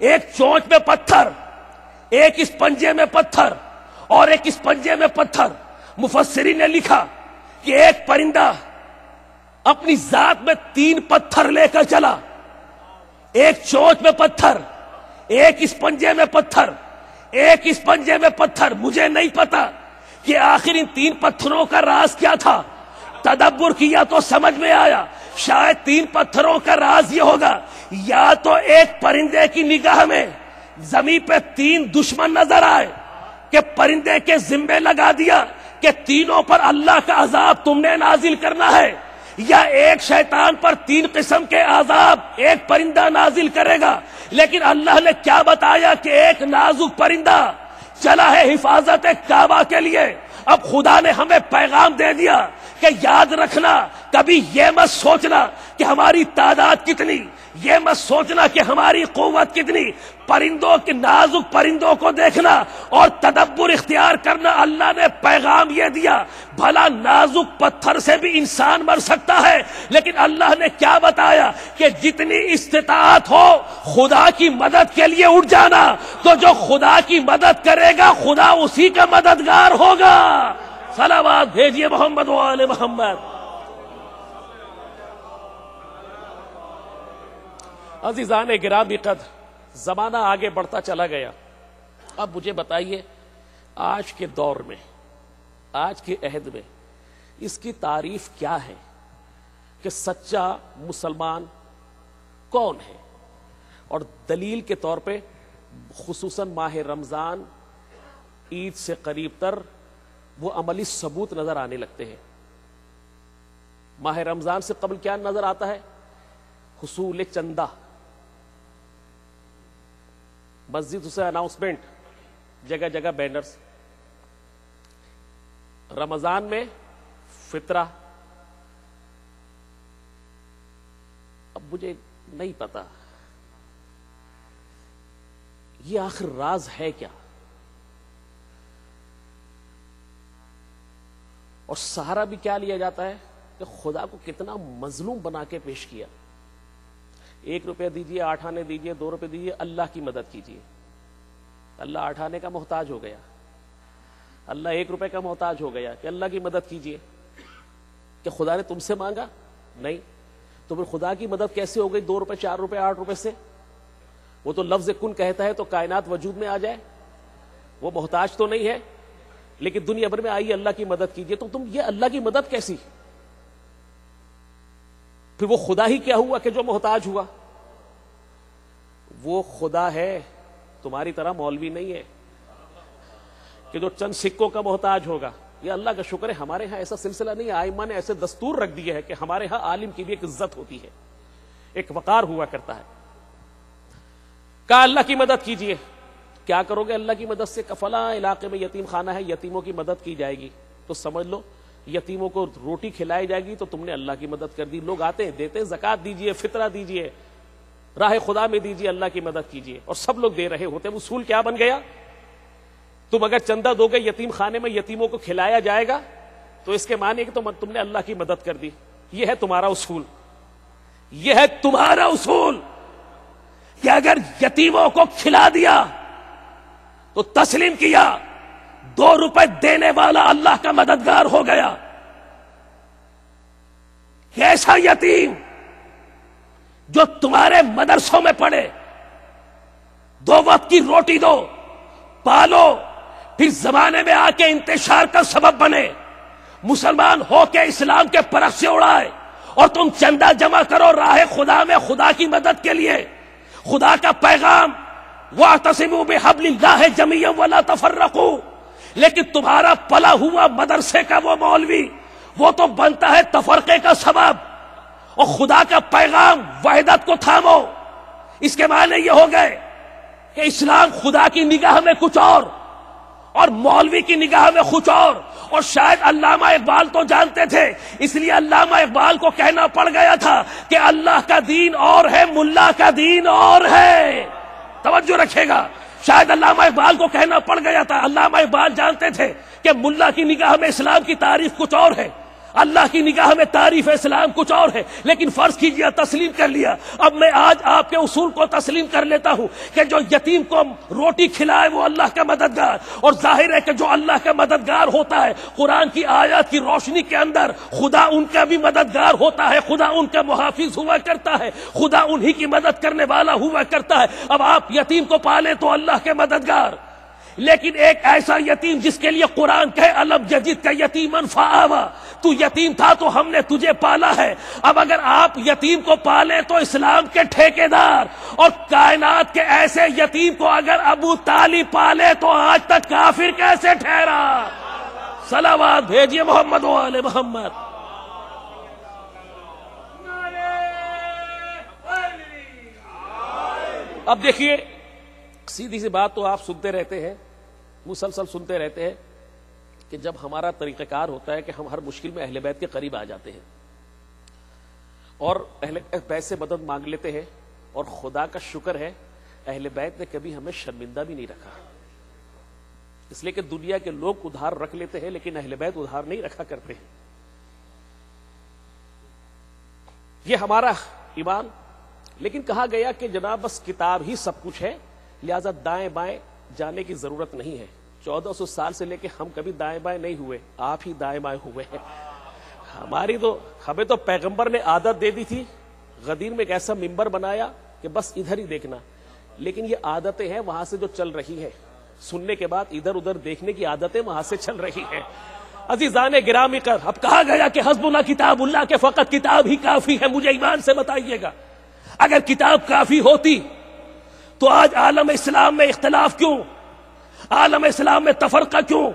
ایک چونچ میں پتھر, ایک اس پنجے میں پتھر اور ایک اس پنجے میں پتھر. مفسرین نے لکھا کہ ایک پرندہ اپنی ذات میں 3 پتھر لے کر چلا, ایک چونچ میں پتھر, ایک اس پنجے میں پتھر, ایک اس پنجے میں پتھر. مجھے نہیں پتا کہ آخر ان 3 پتھروں کا راز کیا تھا. تدبر کیا تو سمجھ میں آیا شاید 3 پتھروں کا راز یہ ہوگا, یا تو ایک پرندے کی نگاہ میں زمین پہ 3 دشمن نظر آئے کہ پرندے کے ذمے لگا دیا کہ تینوں پر اللہ کا عذاب تم نے نازل کرنا ہے, یا ایک شیطان پر 3 قسم کے عذاب ایک پرندہ نازل کرے گا. لیکن اللہ نے کیا بتایا کہ ایک نازک پرندہ چلا ہے حفاظت کعبہ کے لیے. اب خدا نے ہمیں پیغام دے دیا کہ یاد رکھنا, کبھی یہ مت سوچنا کہ ہماری تعداد کتنی, یہ مت سوچنا کہ ہماری قوت کتنی. پرندوں کے نازک پرندوں کو دیکھنا اور تدبر اختیار کرنا. اللہ نے پیغام یہ دیا, بھلا نازک پتھر سے بھی انسان مر سکتا ہے, لیکن اللہ نے کیا بتایا کہ جتنی استطاعت ہو خدا کی مدد کے لیے اٹھ جانا. تو جو خدا کی مدد کرے گا خدا اسی کا مددگار ہوگا. صلوات بھیجیے محمد و آل محمد. عزیزان گرامی قدر, زمانہ آگے بڑھتا چلا گیا. اب مجھے بتائیے آج کے دور میں, آج کے عہد میں اس کی تعریف کیا ہے کہ سچا مسلمان کون ہے؟ اور دلیل کے طور پہ خصوصاً ماہ رمضان عید سے قریب تر وہ عملی ثبوت نظر آنے لگتے ہیں. ماہ رمضان سے قبل کیا نظر آتا ہے؟ حصول چندہ, مسجد سے اناؤنسمنٹ, جگہ جگہ بینرز. رمضان میں فطرہ. اب مجھے نہیں پتا یہ آخر راز ہے کیا, اور سہارا بھی کیا لیا جاتا ہے کہ خدا کو کتنا مظلوم بنا کے پیش کیا. 1 روپے دیجیے, 8 آنے دیجیے, 2 روپے دیجیے, اللہ کی مدد کیجیے. اللہ 8 آنے کا محتاج ہو گیا, اللہ 1 روپے کا محتاج ہو گیا کہ اللہ کی مدد کیجیے. کہ خدا نے تم سے مانگا؟ نہیں. تو پھر خدا کی مدد کیسے ہو گئی 2 روپے, 4 روپے, 8 روپے سے؟ وہ تو لفظ کن کہتا ہے تو کائنات وجود میں آ جائے. وہ محتاج تو نہیں ہے, لیکن دنیا بھر میں آئیے اللہ کی مدد کیجیے. تو تم یہ اللہ کی مدد کیسی؟ پھر وہ خدا ہی کیا ہوا کہ جو محتاج ہوا؟ وہ خدا ہے, تمہاری طرح مولوی نہیں ہے کہ جو چند سکوں کا محتاج ہوگا. یہ اللہ کا شکر ہے ہمارے ہاں ایسا سلسلہ نہیں ہے. ائمہ نے ایسے دستور رکھ دیے ہے کہ ہمارے ہاں عالم کی بھی ایک عزت ہوتی ہے, ایک وقار ہوا کرتا ہے. کہا اللہ کی مدد کیجیے. کیا کرو گے اللہ کی مدد سے؟ فلاں علاقے میں یتیم خانہ ہے، یتیموں کی مدد کی جائے گی، تو سمجھ لو یتیموں کو روٹی کھلائی جائے گی تو تم نے اللہ کی مدد کر دی۔ لوگ آتے ہیں دیتے ہیں، زکوٰۃ دیجئے، فطرہ دیجئے، راہ خدا میں دیجئے، اللہ کی مدد کیجئے، اور سب لوگ دے رہے ہوتے ہیں۔ اصول کیا بن گیا؟ تم اگر چندہ دو گے یتیم خانے میں یتیموں کو کھلایا جائے گا تو اس کے معنی کہ تم نے اللہ کی مدد کر دی۔ یہ ہے تمہارا اصول، یہ ہے تمہارا اصول کہ اگر یتیموں کو کھلا دیا تو تسلیم کیا 2 روپے دینے والا اللہ کا مددگار ہو گیا۔ ایسا یتیم جو تمہارے مدرسوں میں پڑھے، 2 وقت کی روٹی دو، پالو، پھر زمانے میں آ کے انتشار کا سبب بنے، مسلمان ہو کے اسلام کے پرخ سے اڑائے، اور تم چندہ جمع کرو راہ خدا میں خدا کی مدد کے لیے۔ خدا کا پیغام وَاعْتَصِمُوا بِحَبْلِ اللَّهِ جَمِيعًا وَلَا تَفَرَّقُوا، لیکن تمہارا پلا ہوا مدرسے کا وہ مولوی وہ تو بنتا ہے تفرقے کا سبب، اور خدا کا پیغام وحدت کو تھامو۔ اس کے معنی یہ ہو گئے کہ اسلام خدا کی نگاہ میں کچھ اور مولوی کی نگاہ میں کچھ اور شاید علامہ اقبال تو جانتے تھے، اس لیے علامہ اقبال کو کہنا پڑ گیا تھا کہ اللہ کا دین اور ہے، ملا کا دین اور ہے۔ توجہ رکھے گا، شاید علامہ اقبال کو کہنا پڑ گیا تھا، علامہ اقبال جانتے تھے کہ ملا کی نگاہ میں اسلام کی تعریف کچھ اور ہے، اللہ کی نگاہ میں تعریف اسلام کچھ اور ہے، لیکن فرض کیجئے تسلیم کر لیا۔ اب میں آج آپ کے اصول کو تسلیم کر لیتا ہوں کہ جو یتیم کو روٹی کھلائے وہ اللہ کا مددگار، اور ظاہر ہے کہ جو اللہ کا مددگار ہوتا ہے قرآن کی آیات کی روشنی کے اندر خدا ان کا بھی مددگار ہوتا ہے، خدا ان کا محافظ ہوا کرتا ہے، خدا انہی کی مدد کرنے والا ہوا کرتا ہے۔ اب آپ یتیم کو پالیں تو اللہ کے مددگار، لیکن ایک ایسا یتیم جس کے لیے قرآن کہے الم جدید کا یتیمن فآوا، تو یتیم تھا تو ہم نے تجھے پالا ہے۔ اب اگر آپ یتیم کو پالیں تو اسلام کے ٹھیکیدار اور کائنات کے ایسے یتیم کو اگر ابو طالب پالے تو آج تک کافر کیسے ٹھہرا؟ صلوات بھیجیے محمد و آل محمد۔ اب دیکھیے سیدھی سی بات تو آپ سنتے رہتے ہیں، مسلسل سنتے رہتے ہیں کہ جب ہمارا طریقہ کار ہوتا ہے کہ ہم ہر مشکل میں اہل بیت کے قریب آ جاتے ہیں اور اہل بیت سے مدد مانگ لیتے ہیں، اور خدا کا شکر ہے اہل بیت نے کبھی ہمیں شرمندہ بھی نہیں رکھا، اس لیے کہ دنیا کے لوگ ادھار رکھ لیتے ہیں لیکن اہل بیت ادھار نہیں رکھا کرتے ہیں۔ یہ ہمارا ایمان، لیکن کہا گیا کہ جناب بس کتاب ہی سب کچھ ہے، لہذا دائیں بائیں جانے کی ضرورت نہیں ہے۔ 1400 سال سے لے کے ہم کبھی دائیں بائیں نہیں ہوئے، آپ ہی دائیں بائیں ہوئے ہیں۔ ہمیں تو پیغمبر نے عادت دے دی تھی، غدیر میں ایک ایسا ممبر بنایا کہ بس ادھر ہی دیکھنا، لیکن یہ عادتیں ہیں وہاں سے جو چل رہی ہیں، سننے کے بعد ادھر ادھر دیکھنے کی عادتیں وہاں سے چل رہی ہیں۔ عزیزان گرامی کر، اب کہا گیا کہ حسبنا کتاب اللہ، کے فقط کتاب ہی کافی ہے۔ مجھے ایمان سے بتائیے گا اگر کتاب کافی ہوتی تو آج عالم اسلام میں اختلاف کیوں؟ عالم اسلام میں تفرقہ کیوں؟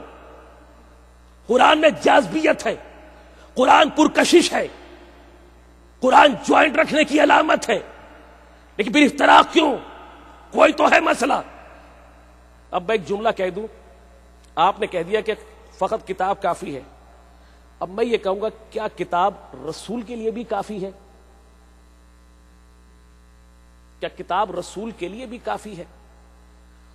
قرآن میں جاذبیت ہے، قرآن پرکشش ہے، قرآن جوائنٹ رکھنے کی علامت ہے، لیکن پھر اختلاف کیوں؟ کوئی تو ہے مسئلہ۔ اب میں ایک جملہ کہہ دوں، آپ نے کہہ دیا کہ فقط کتاب کافی ہے، اب میں یہ کہوں گا کیا کتاب رسول کے لیے بھی کافی ہے؟ کیا کتاب رسول کے لیے بھی کافی ہے؟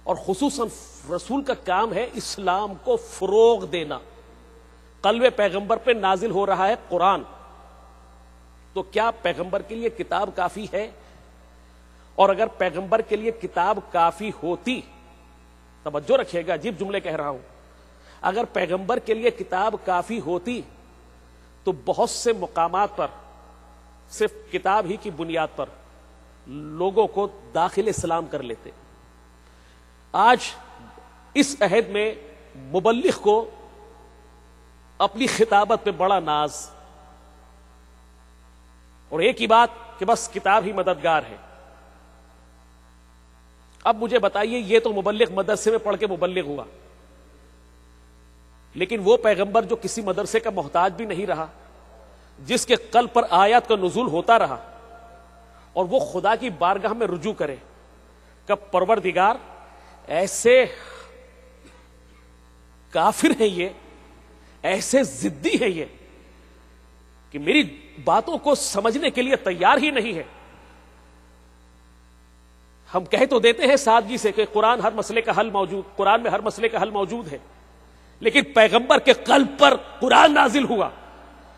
اور خصوصاً رسول کا کام ہے اسلام کو فروغ دینا، قلب پیغمبر پہ نازل ہو رہا ہے قرآن، تو کیا پیغمبر کے لیے کتاب کافی ہے؟ اور اگر پیغمبر کے لیے کتاب کافی ہوتی، توجہ رکھیے گا، عجیب جملے کہہ رہا ہوں، اگر پیغمبر کے لیے کتاب کافی ہوتی تو بہت سے مقامات پر صرف کتاب ہی کی بنیاد پر لوگوں کو داخل اسلام کر لیتے۔ آج اس عہد میں مبلغ کو اپنی خطابت پہ بڑا ناز، اور ایک ہی بات کہ بس کتاب ہی مددگار ہے۔ اب مجھے بتائیے، یہ تو مبلغ مدرسے میں پڑھ کے مبلغ ہوا، لیکن وہ پیغمبر جو کسی مدرسے کا محتاج بھی نہیں رہا، جس کے قلب پر آیات کا نزول ہوتا رہا، اور وہ خدا کی بارگاہ میں رجوع کرے، کب پروردگار ایسے کافر ہیں یہ، ایسے ضدی ہیں یہ کہ میری باتوں کو سمجھنے کے لیے تیار ہی نہیں ہے. ہم کہہ تو دیتے ہیں سادگی سے کہ قرآن ہر مسئلے کا حل موجود، قرآن میں ہر مسئلے کا حل موجود ہے، لیکن پیغمبر کے قلب پر قرآن نازل ہوا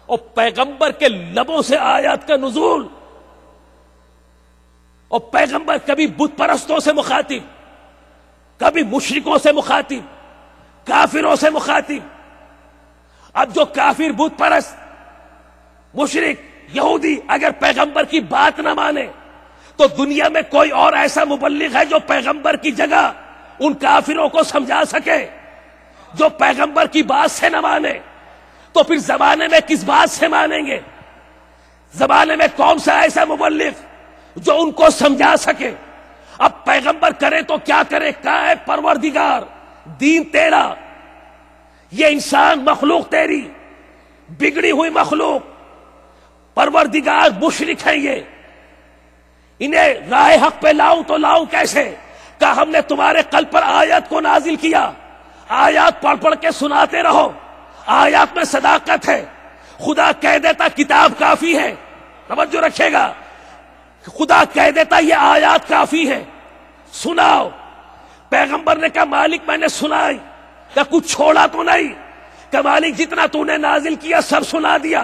اور پیغمبر کے لبوں سے آیات کا نزول، اور پیغمبر کبھی بت پرستوں سے مخاطب، کبھی مشرکوں سے مخاطب، کافروں سے مخاطب. اب جو کافر، بت پرست، مشرک، یہودی اگر پیغمبر کی بات نہ مانے تو دنیا میں کوئی اور ایسا مبلغ ہے جو پیغمبر کی جگہ ان کافروں کو سمجھا سکے؟ جو پیغمبر کی بات سے نہ مانے تو پھر زمانے میں کس بات سے مانیں گے؟ زمانے میں کون سا ایسا مبلغ جو ان کو سمجھا سکے؟ اب پیغمبر کرے تو کیا کرے؟ کہا ہے پروردگار دین تیرا، یہ انسان مخلوق تیری، بگڑی ہوئی مخلوق، پروردگار مشرک ہے یہ، انہیں راہ حق پہ لاؤں تو لاؤں کیسے؟ کہا ہم نے تمہارے قلب پر آیات کو نازل کیا، آیات پڑھ پڑھ کے سناتے رہو، آیات میں صداقت ہے. خدا کہہ دیتا کتاب کافی ہے، توجہ رکھے گا، خدا کہہ دیتا یہ آیات کافی ہے، سناؤ. پیغمبر نے کہا مالک میں نے سنائی، کہ کچھ چھوڑا تو نہیں، کہ مالک جتنا تو نے نازل کیا سب سنا دیا،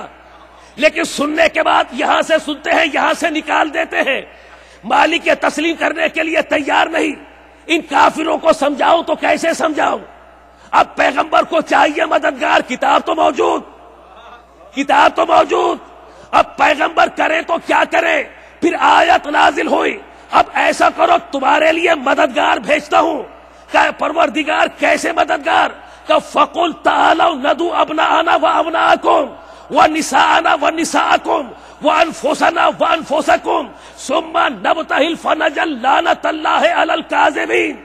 لیکن سننے کے بعد یہاں سے سنتے ہیں یہاں سے نکال دیتے ہیں. مالک یہ تسلیم کرنے کے لیے تیار نہیں. ان کافروں کو سمجھاؤں تو کیسے سمجھاؤں؟ اب پیغمبر کو چاہیے مددگار، کتاب تو موجود، کتاب تو موجود. اب پیغمبر کرے تو کیا کرے؟ پھر آیت نازل ہوئی، اب ایسا کرو تمہارے لیے مددگار بھیجتا ہوں. کہ پروردگار کیسے مددگار؟ کہ فَقُلْ تَعَالَوْا نَدْعُو أَبْنَاءَنَا وَأَبْنَاءَكُمْ وَنِسَاءَنَا وَنِسَاءَكُمْ وَأَنفُسَنَا وَأَنفُسَكُمْ ثُمَّ نَبْتَهِلْ فَنَجْعَلْ لَعْنَةَ اللَّهِ عَلَى الْكَاذِبِينَ.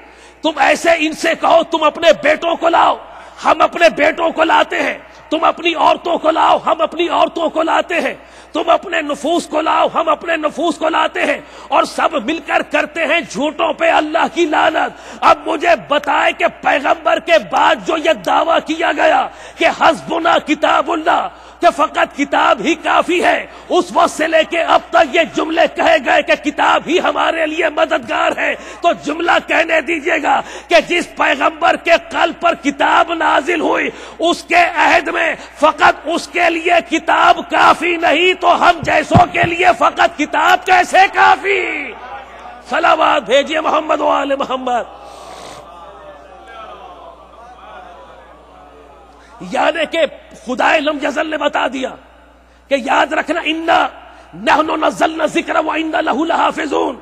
تم ایسے ان سے کہو تم اپنے بیٹوں کو لاؤ، ہم اپنے بیٹوں کو لاتے ہیں، تم اپنی عورتوں کو لاؤ، ہم اپنی عورتوں کو لاتے ہیں، تم اپنے نفوس کو لاؤ، ہم اپنے نفوس کو لاتے ہیں، اور سب مل کر کرتے ہیں جھوٹوں پہ اللہ کی لعنت. اب مجھے بتائے کہ پیغمبر کے بعد جو یہ دعویٰ کیا گیا کہ حسبنا کتاب اللہ، کہ فقط کتاب ہی کافی ہے، اس وقت سے لے کے اب تک یہ جملے کہے گئے کہ کتاب ہی ہمارے لیے مددگار ہے، تو جملہ کہنے دیجیے گا کہ جس پیغمبر کے قلب پر کتاب نازل ہوئی اس کے عہد میں فقط اس کے لیے کتاب کافی نہیں تو ہم جیسوں کے لیے فقط کتاب کیسے کافی؟ صلوات بھیجیے محمد و آل محمد. یعنی کہ خدائے لم یزل نے بتا دیا کہ یاد رکھنا انا نحن نزلنا ذکر و انا لہ لحافظون،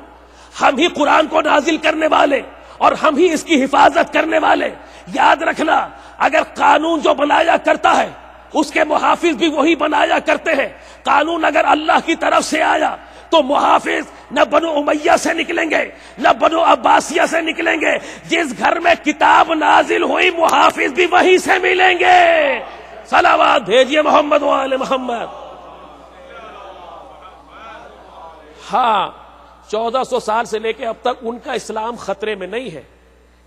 ہم ہی قرآن کو نازل کرنے والے اور ہم ہی اس کی حفاظت کرنے والے. یاد رکھنا اگر قانون جو بنایا کرتا ہے اس کے محافظ بھی وہی بنایا کرتے ہیں. قانون اگر اللہ کی طرف سے آیا تو محافظ نہ بنو امیہ سے نکلیں گے نہ بنو عباسیہ سے نکلیں گے. جس گھر میں کتاب نازل ہوئی محافظ بھی وہیں سے ملیں گے. صلوات بھیجیے محمد و آل محمد. ہاں 1400 سال سے لے کے اب تک ان کا اسلام خطرے میں نہیں ہے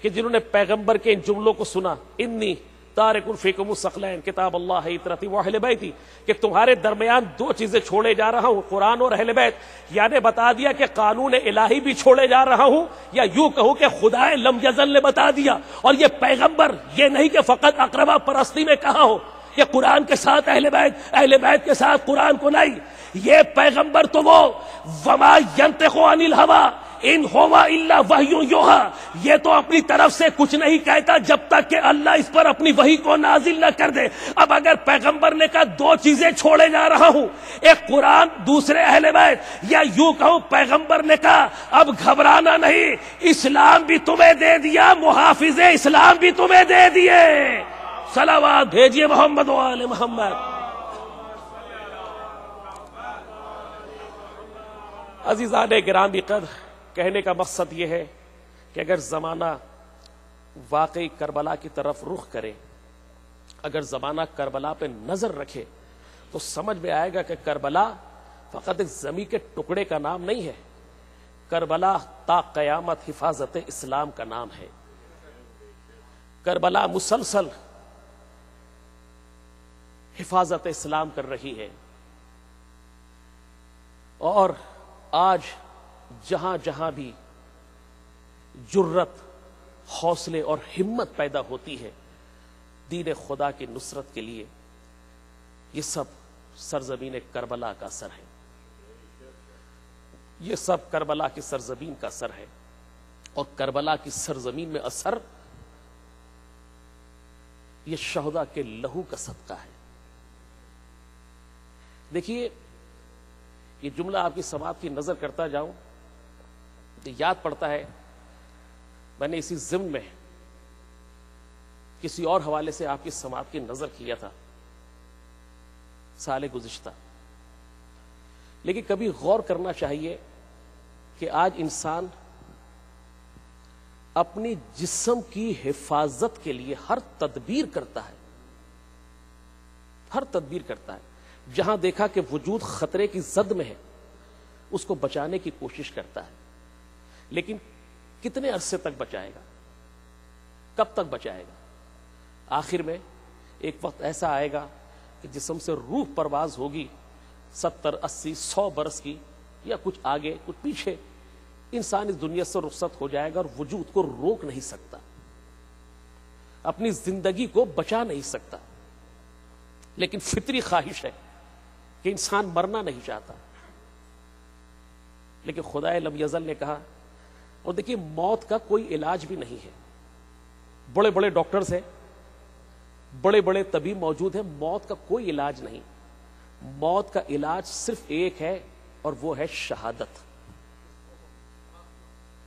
کہ جنہوں نے پیغمبر کے ان جملوں کو سنا، انی تارک فیکم الثقلین کتاب اللہ عترتی و اہل بیتی، کہ تمہارے درمیان دو چیزیں چھوڑے جا رہا ہوں، قرآن اور اہل بیت. یعنی بتا دیا کہ قانون الہی بھی چھوڑے جا رہا ہوں، یا یوں کہوں کہ خدائے لم یزل نے بتا دیا. اور یہ پیغمبر یہ نہیں کہ فقط اقربا پرستی میں کہا ہو کہ قرآن کے ساتھ اہل بیت کے ساتھ قرآن کو نہیں. یہ پیغمبر تو وہ وما ینطق عن الہوی ان ہوا الا وحی یوحی، یہ تو اپنی طرف سے کچھ نہیں کہتا جب تک کہ اللہ اس پر اپنی وحی کو نازل نہ کر دے. اب اگر پیغمبر نے کہا دو چیزیں چھوڑے جا رہا ہوں، ایک قرآن دوسرے اہل بیت، یا یوں کہوں پیغمبر نے کہا اب گھبرانا نہیں، اسلام بھی تمہیں دے دیا، محافظ اسلام بھی تمہیں دے دیے. صلوات بھیجیے محمد و آل محمد. عزیزان گرامی قدر، کہنے کا مقصد یہ ہے کہ اگر زمانہ واقعی کربلا کی طرف رخ کرے، اگر زمانہ کربلا پہ نظر رکھے تو سمجھ میں آئے گا کہ کربلا فقط ایک زمین کے ٹکڑے کا نام نہیں ہے، کربلا تا قیامت حفاظت اسلام کا نام ہے. کربلا مسلسل حفاظت اسلام کر رہی ہے، اور آج جہاں جہاں بھی جرت، حوصلے اور ہمت پیدا ہوتی ہے دین خدا کی نصرت کے لیے، یہ سب سرزمین کربلا کا اثر ہے، یہ سب کربلا کی سرزمین کا اثر ہے۔ اور کربلا کی سرزمین میں اثر یہ شہداء کے لہو کا صدقہ ہے۔ دیکھیے، یہ جملہ آپ کی سماعت کی نظر کرتا جاؤں تو یاد پڑتا ہے، میں نے اسی ضمن میں کسی اور حوالے سے آپ کی سماعت کی نظر کیا تھا سال گزشتہ، لیکن کبھی غور کرنا چاہیے کہ آج انسان اپنی جسم کی حفاظت کے لیے ہر تدبیر کرتا ہے، ہر تدبیر کرتا ہے، جہاں دیکھا کہ وجود خطرے کی زد میں ہے اس کو بچانے کی کوشش کرتا ہے، لیکن کتنے عرصے تک بچائے گا؟ کب تک بچائے گا؟ آخر میں ایک وقت ایسا آئے گا کہ جسم سے روح پرواز ہوگی 70 80 100 برس کی، یا کچھ آگے کچھ پیچھے، انسان اس دنیا سے رخصت ہو جائے گا، اور وجود کو روک نہیں سکتا، اپنی زندگی کو بچا نہیں سکتا، لیکن فطری خواہش ہے کہ انسان مرنا نہیں چاہتا۔ لیکن خدائے لم یزل نے کہا، اور دیکھیے موت کا کوئی علاج بھی نہیں ہے، بڑے بڑے ڈاکٹرز ہیں، بڑے بڑے طبیب موجود ہیں، موت کا کوئی علاج نہیں، موت کا علاج صرف ایک ہے، اور وہ ہے شہادت۔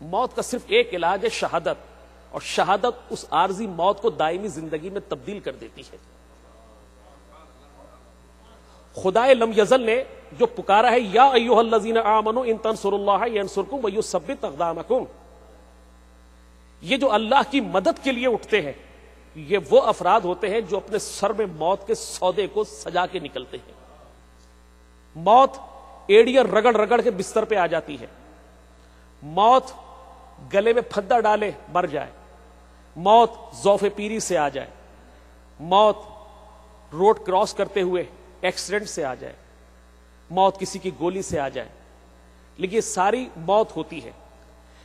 موت کا صرف ایک علاج ہے، شہادت، اور شہادت اس عارضی موت کو دائمی زندگی میں تبدیل کر دیتی ہے۔ خدائے لم یزل نے جو پکارا ہے، یا ایھا الذین آمنوا ان تنصروا اللہ ینصرکم ویثبت اقدامکم، یہ جو اللہ کی مدد کے لیے اٹھتے ہیں، یہ وہ افراد ہوتے ہیں جو اپنے سر میں موت کے سودے کو سجا کے نکلتے ہیں۔ موت ایڑیاں رگڑ رگڑ کے بستر پہ آ جاتی ہے، موت گلے میں پھدا ڈالے مر جائے، موت ضعف پیری سے آ جائے، موت روڈ کراس کرتے ہوئے ایکسیڈنٹ سے آ جائے، موت کسی کی گولی سے آ جائے، لیکن یہ ساری موت ہوتی ہے۔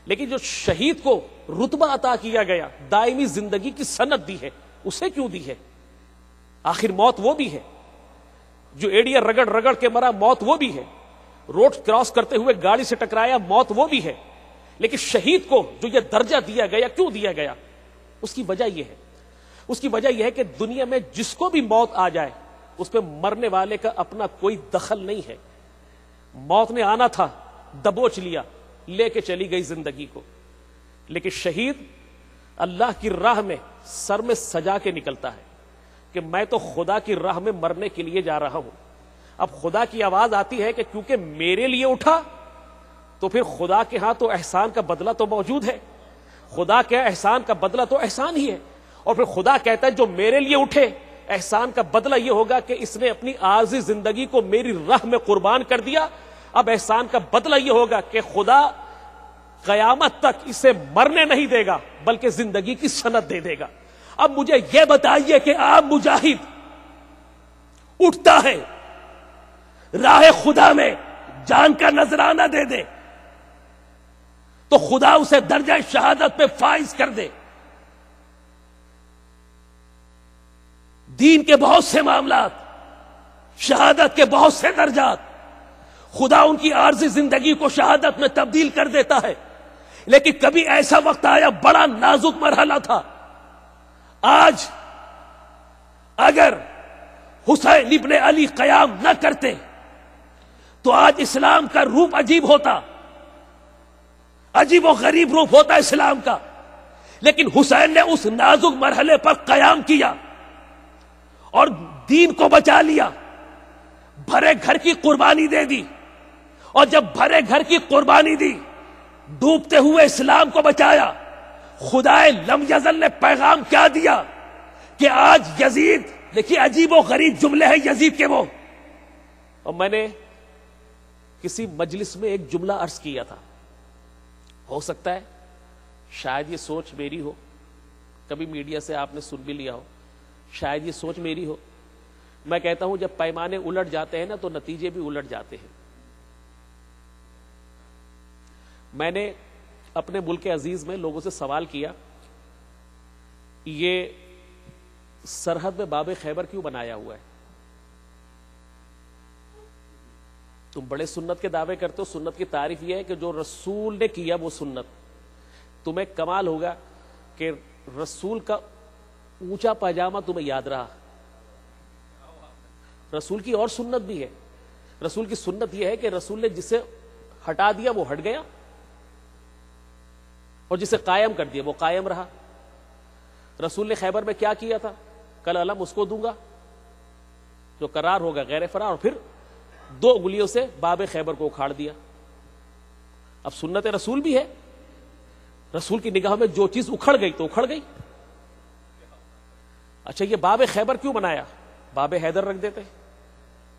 لیکن جو شہید کو رتبہ عطا کیا گیا، دائمی زندگی کی سند دی ہے، اسے کیوں دی ہے؟ آخر موت وہ بھی ہے، جو ایڑیاں رگڑ رگڑ کے مرا، موت وہ بھی ہے، روڈ کراس کرتے ہوئے گاڑی سے ٹکرایا، موت وہ بھی ہے، لیکن شہید کو جو یہ درجہ دیا گیا، کیوں دیا گیا؟ اس کی وجہ یہ ہے، اس کی وجہ یہ ہے کہ دنیا میں جس کو بھی موت آ جائے اس پہ مرنے والے کا اپنا کوئی دخل نہیں ہے۔ موت نے آنا تھا، دبوچ لیا، لے کے چلی گئی زندگی کو، لیکن شہید اللہ کی راہ میں سر میں سجا کے نکلتا ہے کہ میں تو خدا کی راہ میں مرنے کے لیے جا رہا ہوں۔ اب خدا کی آواز آتی ہے کہ کیونکہ میرے لیے اٹھا تو پھر خدا کے ہاں تو احسان کا بدلہ تو موجود ہے، خدا کے احسان کا بدلہ تو احسان ہی ہے، اور پھر خدا کہتا ہے جو میرے لیے اٹھے، احسان کا بدلہ یہ ہوگا کہ اس نے اپنی عارضی زندگی کو میری راہ میں قربان کر دیا۔ اب احسان کا بدلہ یہ ہوگا کہ خدا قیامت تک اسے مرنے نہیں دے گا بلکہ زندگی کی سند دے دے گا۔ اب مجھے یہ بتائیے کہ عام مجاہد اٹھتا ہے، راہ خدا میں جان کا نذرانہ دے دے تو خدا اسے درجہ شہادت پہ فائز کر دے۔ دین کے بہت سے معاملات، شہادت کے بہت سے درجات، خدا ان کی عارضی زندگی کو شہادت میں تبدیل کر دیتا ہے، لیکن کبھی ایسا وقت آیا، بڑا نازک مرحلہ تھا۔ آج اگر حسین ابن علی قیام نہ کرتے تو آج اسلام کا روپ عجیب ہوتا، عجیب و غریب روپ ہوتا اسلام کا، لیکن حسین نے اس نازک مرحلے پر قیام کیا اور دین کو بچا لیا، بھرے گھر کی قربانی دے دی، اور جب بھرے گھر کی قربانی دی، ڈوبتے ہوئے اسلام کو بچایا۔ خدائے لم یزل نے پیغام کیا دیا کہ آج یزید، دیکھیے عجیب و غریب جملے ہیں یزید کے وہ، اور میں نے کسی مجلس میں ایک جملہ عرض کیا تھا، ہو سکتا ہے شاید یہ سوچ میری ہو، کبھی میڈیا سے آپ نے سن بھی لیا ہو، شاید یہ سوچ میری ہو، میں کہتا ہوں جب پیمانے الٹ جاتے ہیں نا تو نتیجے بھی الٹ جاتے ہیں۔ میں نے اپنے ملک عزیز میں لوگوں سے سوال کیا، یہ سرحد میں باب خیبر کیوں بنایا ہوا ہے؟ تم بڑے سنت کے دعوے کرتے ہو، سنت کی تعریف یہ ہے کہ جو رسول نے کیا وہ سنت۔ تمہیں کمال ہوگا کہ رسول کا اونچا پاجامہ تمہیں یاد رہا۔ رسول کی اور سنت بھی ہے، رسول کی سنت یہ ہے کہ رسول نے جسے ہٹا دیا وہ ہٹ گیا، اور جسے قائم کر دیا وہ قائم رہا۔ رسول نے خیبر میں کیا کیا تھا؟ کل علم اس کو دوں گا جو قرار ہوگا غیر فرار، اور پھر 2 انگلیوں سے باب خیبر کو اکھاڑ دیا۔ اب سنت رسول بھی ہے، رسول کی نگاہ میں جو چیز اکھڑ گئی تو اکھڑ گئی۔ اچھا یہ باب خیبر کیوں بنایا؟ باب حیدر رکھ دیتے،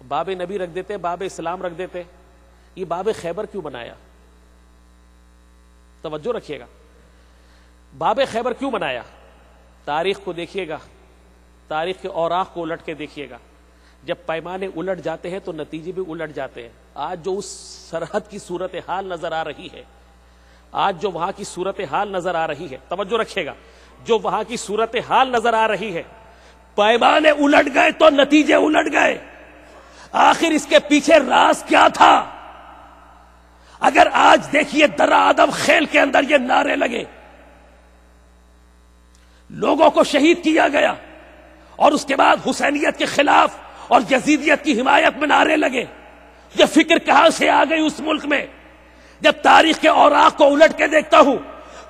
باب نبی رکھ دیتے، باب اسلام رکھ دیتے، یہ باب خیبر کیوں بنایا؟ توجہ رکھیے گا، باب خیبر کیوں بنایا؟ تاریخ کو دیکھیے گا، تاریخ کے اوراق کو الٹ کے دیکھیے گا، جب پیمانے الٹ جاتے ہیں تو نتیجے بھی الٹ جاتے ہیں۔ آج جو اس سرحد کی صورتحال نظر آ رہی ہے، آج جو وہاں کی صورتحال نظر آ رہی ہے، توجہ رکھیے گا، جو وہاں کی صورتحال نظر آ رہی ہے، پیمانے الٹ گئے تو نتیجے الٹ گئے۔ آخر اس کے پیچھے راز کیا تھا؟ اگر آج دیکھیے درا آدم خیل کے اندر یہ نعرے لگے، لوگوں کو شہید کیا گیا، اور اس کے بعد حسینیت کے خلاف اور یزیدیت کی حمایت میں نعرے لگے، یہ فکر کہاں سے آ گئی اس ملک میں؟ جب تاریخ کے اوراق کو الٹ کے دیکھتا ہوں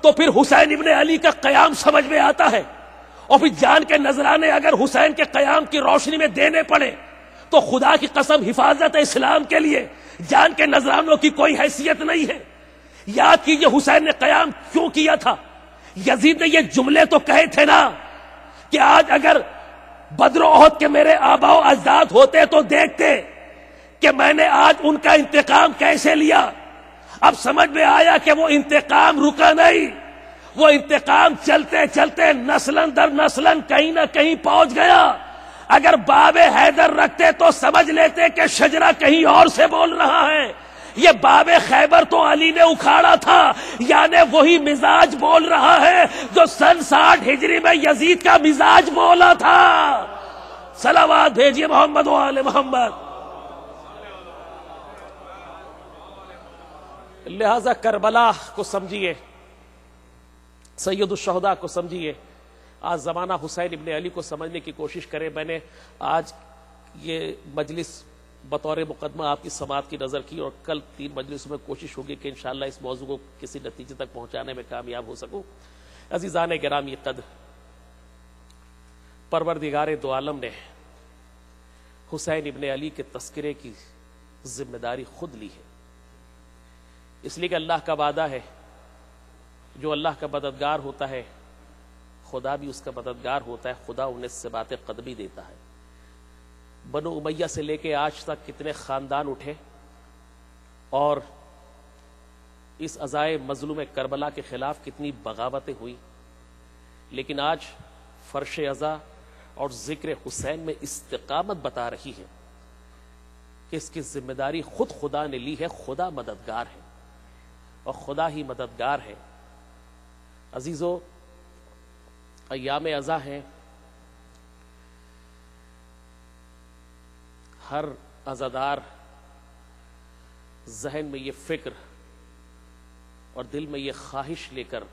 تو پھر حسین ابن علی کا قیام سمجھ میں آتا ہے، اور پھر جان کے نذرانے اگر حسین کے قیام کی روشنی میں دینے پڑے تو خدا کی قسم حفاظت اسلام کے لیے جان کے نذرانوں کی کوئی حیثیت نہیں ہے۔ یاد کیجئے حسین نے قیام کیوں کیا تھا؟ یزید نے یہ جملے تو کہے تھے نا کہ آج اگر بدر و احد کے میرے آباء و اجداد ہوتے تو دیکھتے کہ میں نے آج ان کا انتقام کیسے لیا۔ اب سمجھ میں آیا کہ وہ انتقام رکا نہیں، وہ انتقام چلتے چلتے نسلاً در نسلاً کہیں نہ کہیں پہنچ گیا۔ اگر باب حیدر رکھتے تو سمجھ لیتے کہ شجرہ کہیں اور سے بول رہا ہے، یہ باب خیبر تو علی نے اکھاڑا تھا، یعنی وہی مزاج بول رہا ہے جو سن 60 ہجری میں یزید کا مزاج بولا تھا۔ صلوات بھیجیے محمد و آل محمد۔ لہذا کربلا کو سمجھیے، سید الشہداء کو سمجھیے، آج زمانہ حسین ابن علی کو سمجھنے کی کوشش کریں۔ میں نے آج یہ مجلس بطور مقدمہ آپ کی سماعت کی نظر کی، اور کل 3 مجلسوں میں کوشش ہوگی کہ انشاءاللہ اس موضوع کو کسی نتیجے تک پہنچانے میں کامیاب ہو سکوں۔ عزیزان گرامی قدر، پروردگار دو عالم نے حسین ابن علی کے تذکرے کی ذمہ داری خود لی ہے، اس لیے کہ اللہ کا وعدہ ہے، جو اللہ کا مددگار ہوتا ہے خدا بھی اس کا مددگار ہوتا ہے، خدا انہیں ثبات قدمی دیتا ہے۔ بنو امیہ سے لے کے آج تک کتنے خاندان اٹھے، اور اس عزائے مظلوم کربلا کے خلاف کتنی بغاوتیں ہوئی، لیکن آج فرش عزا اور ذکر حسین میں استقامت بتا رہی ہے کہ اس کی ذمہ داری خود خدا نے لی ہے۔ خدا مددگار ہے اور خدا ہی مددگار ہے۔ عزیزو، ایام عزا ہیں، ہر عزادار ذہن میں یہ فکر اور دل میں یہ خواہش لے کر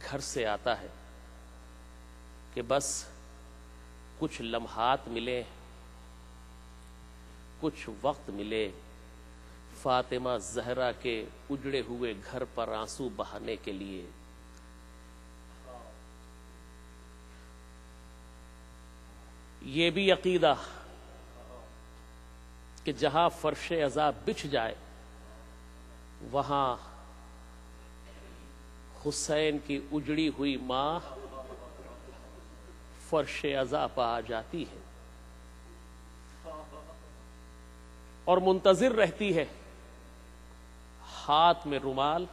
گھر سے آتا ہے کہ بس کچھ لمحات ملے، کچھ وقت ملے فاطمہ زہرا کے اجڑے ہوئے گھر پر آنسو بہانے کے لیے۔ یہ بھی عقیدہ کہ جہاں فرش عزا بچھ جائے وہاں حسین کی اجڑی ہوئی ماں فرش عزا پہ آ جاتی ہے اور منتظر رہتی ہے، ہاتھ میں رومال،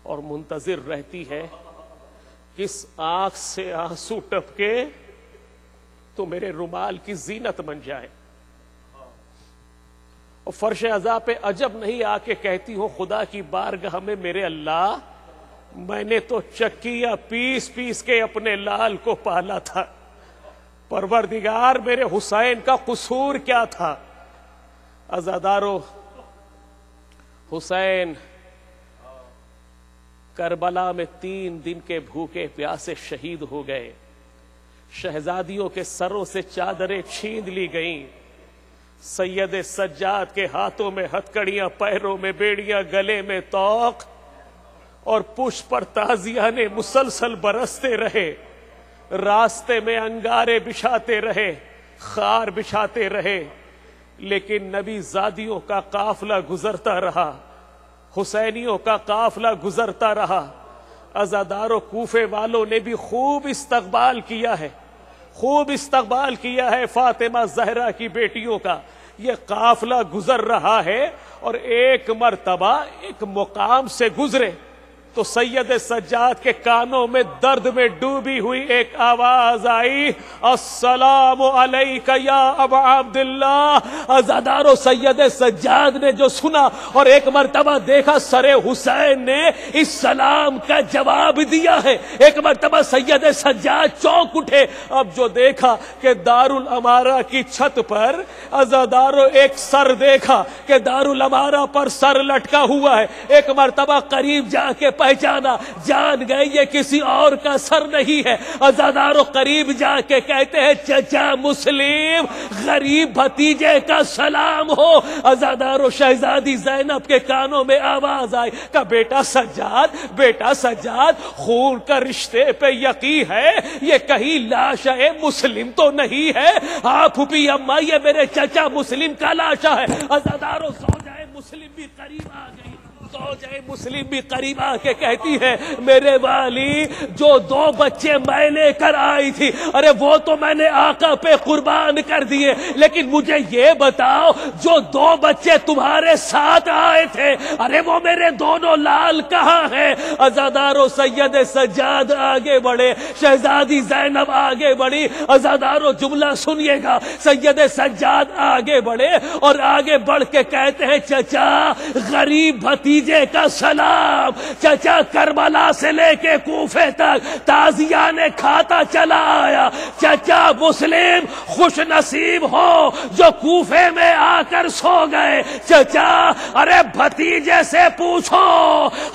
اور منتظر رہتی ہے کس آنکھ سے آنسو ٹپکے تو میرے رومال کی زینت بن جائے، اور فرش عزا پہ عجب نہیں آ کے کہتی ہو خدا کی بارگاہ میں میرے اللہ میں نے تو چکیاں پیس پیس کے اپنے لال کو پالا تھا، پروردگار میرے حسین کا قصور کیا تھا؟ عزادارو، حسین کربلا میں 3 دن کے بھوکے پیاسے شہید ہو گئے، شہزادیوں کے سروں سے چادریں چھین لی گئیں، سید سجاد کے ہاتھوں میں ہتکڑیاں، پیروں میں بیڑیاں، گلے میں طوق، اور پشت پر تازیانے مسلسل برستے رہے، راستے میں انگارے بچھاتے رہے، خار بچھاتے رہے، لیکن نبی زادیوں کا قافلہ گزرتا رہا، حسینیوں کا قافلہ گزرتا رہا۔ عزادارو، کوفے والوں نے بھی خوب استقبال کیا ہے، خوب استقبال کیا ہے فاطمہ زہرا کی بیٹیوں کا۔ یہ قافلہ گزر رہا ہے اور ایک مرتبہ ایک مقام سے گزرے تو سید سجاد کے کانوں میں درد میں ڈوبی ہوئی ایک آواز آئی، السلام علیک یا ابا عبداللہ۔ عزادارو، سید سجاد نے جو سنا اور ایک مرتبہ دیکھا سر حسین نے اس سلام کا جواب دیا ہے، ایک مرتبہ سید سجاد چونک اٹھے۔ اب جو دیکھا کہ دارالامارہ کی چھت پر عزادارو ایک سر دیکھا کہ دارالامارہ پر سر لٹکا ہوا ہے، ایک مرتبہ قریب جا کے پہچانا، جان گئے یہ کسی اور کا سر نہیں ہے۔ عزادارو، قریب جا کے کہتے ہیں چچا مسلم، غریب بھتیجے کا سلام ہو۔ عزادارو، شہزادی زینب کے کانوں میں آواز آئی کہ بیٹا سجاد، بیٹا سجاد، خون کا رشتے پہ یقین ہے، یہ کہیں لاش مسلم تو نہیں ہے؟ ہاں پھوپھی اماں، یہ میرے چچا مسلم کا لاشا ہے۔ عزادارو، زوجہ مسلم بھی قریب آ گئی، زوجہ مسلم بھی قریب آ کے کہتی ہے میرے والی، جو 2 بچے میں لے کر آئی تھی، ارے وہ تو میں نے آقا پہ قربان کر دیے، لیکن مجھے یہ بتاؤ جو 2 بچے تمہارے ساتھ آئے تھے، ارے وہ میرے دونوں لال کہاں ہیں؟ عزادارو، سید سجاد آگے بڑھے، شہزادی زینب آگے بڑھی۔ عزادارو، جملہ سنیے گا، سید سجاد آگے بڑھے اور آگے بڑھ کے کہتے ہیں چچا غریب بھتیجے کا سلام، چچا کربلا سے لے کے کوفے تک تازیانے کھاتا چلا آیا، چچا مسلم خوش نصیب ہو جو کوفے میں آ کر سو گئے، چچا ارے بھتیجے سے پوچھو،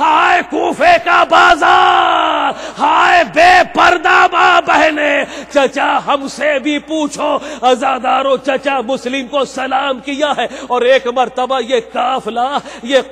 ہائے کوفے کا بازار، ہائے بے پردہ ماں بہنے، چچا ہم سے بھی پوچھو۔ عزادارو، چچا مسلم کو سلام کیا ہے اور ایک مرتبہ یہ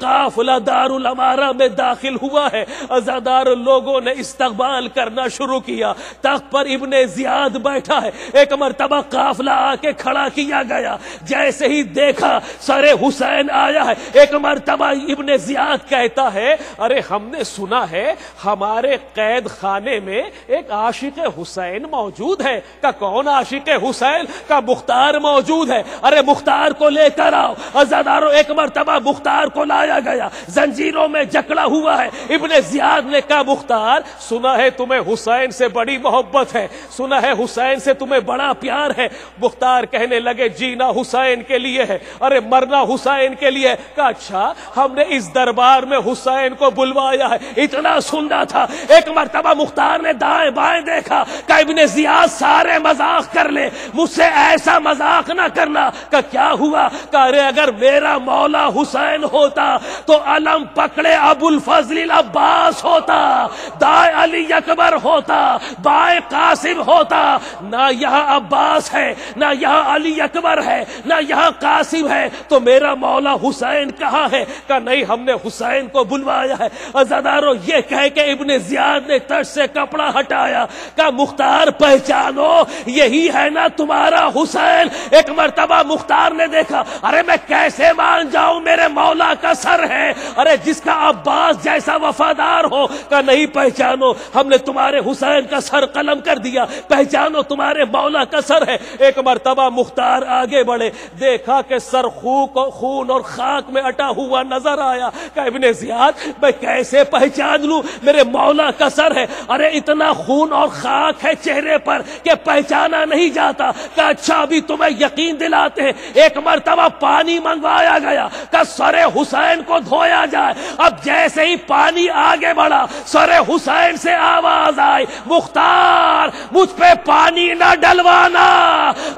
قافلہ دارالامارہ میں داخل ہوا ہے۔ عزادار لوگوں نے استقبال کرنا شروع کیا، تخت پر ابن زیاد بیٹھا ہے، ایک مرتبہ قافلہ آ کے کھڑا کیا گیا، جیسے ہی دیکھا سر حسین آیا ہے، ایک مرتبہ ابن زیاد کہتا ہے ارے ہم نے سنا ہے ہمارے قید خانے میں ایک عاشق حسین موجود ہے۔ کہ کون عاشق حسین؟ کا مختار موجود ہے، ارے مختار کو لے کر آؤ۔ عزادارو، ایک مرتبہ مختار کو لایا گیا، زنجیروں میں جکڑا ہوا ہے۔ ابن زیاد نے کہا مختار، سنا ہے تمہیں حسین سے بڑی محبت ہے، سنا ہے حسین سے تمہیں بڑا پیار ہے۔ مختار کہنے لگے جینا حسین کے لیے ہے، ارے مرنا حسین کے لیے۔ کہا اچھا، ہم نے اس دربار میں حسین کو بلوایا ہے، اتنا سننا تھا۔ ایک مرتبہ مختار نے دائیں بائیں دیکھا کہ ابن زیاد سارے مذاق کر لے، مجھ سے ایسا مذاق نہ کرنا۔ کہ کیا ہوا؟ کہ ارے اگر میرا مولا حسین ہوتا تو علم پکڑے ابو الفضل العباس ہوتا، دائیں علی اکبر ہوتا، بائیں قاسم ہوتا، نہ یہاں عباس ہے، نہ یہاں علی اکبر ہے، نہ یہاں قاسم ہے، تو میرا مولا حسین کہاں ہے؟ کہ نہیں، ہم نے حسین کو بلوایا ہے۔ عزادارو، یہ کہہ کے ابن زیاد نے ترس سے کپڑا ہٹایا، کہ مختار پہچانو، یہی ہے نا تمہارا حسین؟ ایک مرتبہ مختار نے دیکھا، ارے میں کیسے مان جاؤں میرے مولا کا سر ہے؟ ارے جس کا عباس جیسا وفادار ہو کہ نہیں پہچانو، ہم نے تمہارے حسین کا سر قلم کر دیا، پہچانو تمہارے مولا کا سر ہے۔ ایک مرتبہ مختار آگے بڑھے، دیکھا کہ سر خون اور خاک میں اٹا ہوا نظر آیا کہ ابن زیاد میں کیسے پہچان لوں، میرے مولا کا سر ہے۔ ارے اتنا خون اور خاک ہے چہرے پر کہ پہچانا نہیں جاتا، کہ اچھا ابھی تمہیں یقین دلاتے ہیں۔ ایک مرتبہ پانی منگوایا گیا کہ سر حسین کو دھویا جائے۔ اب جیسے ہی پانی آگے بڑھا، سر حسین سے آواز آئی، مختار مجھ پہ پانی نہ ڈلوانا،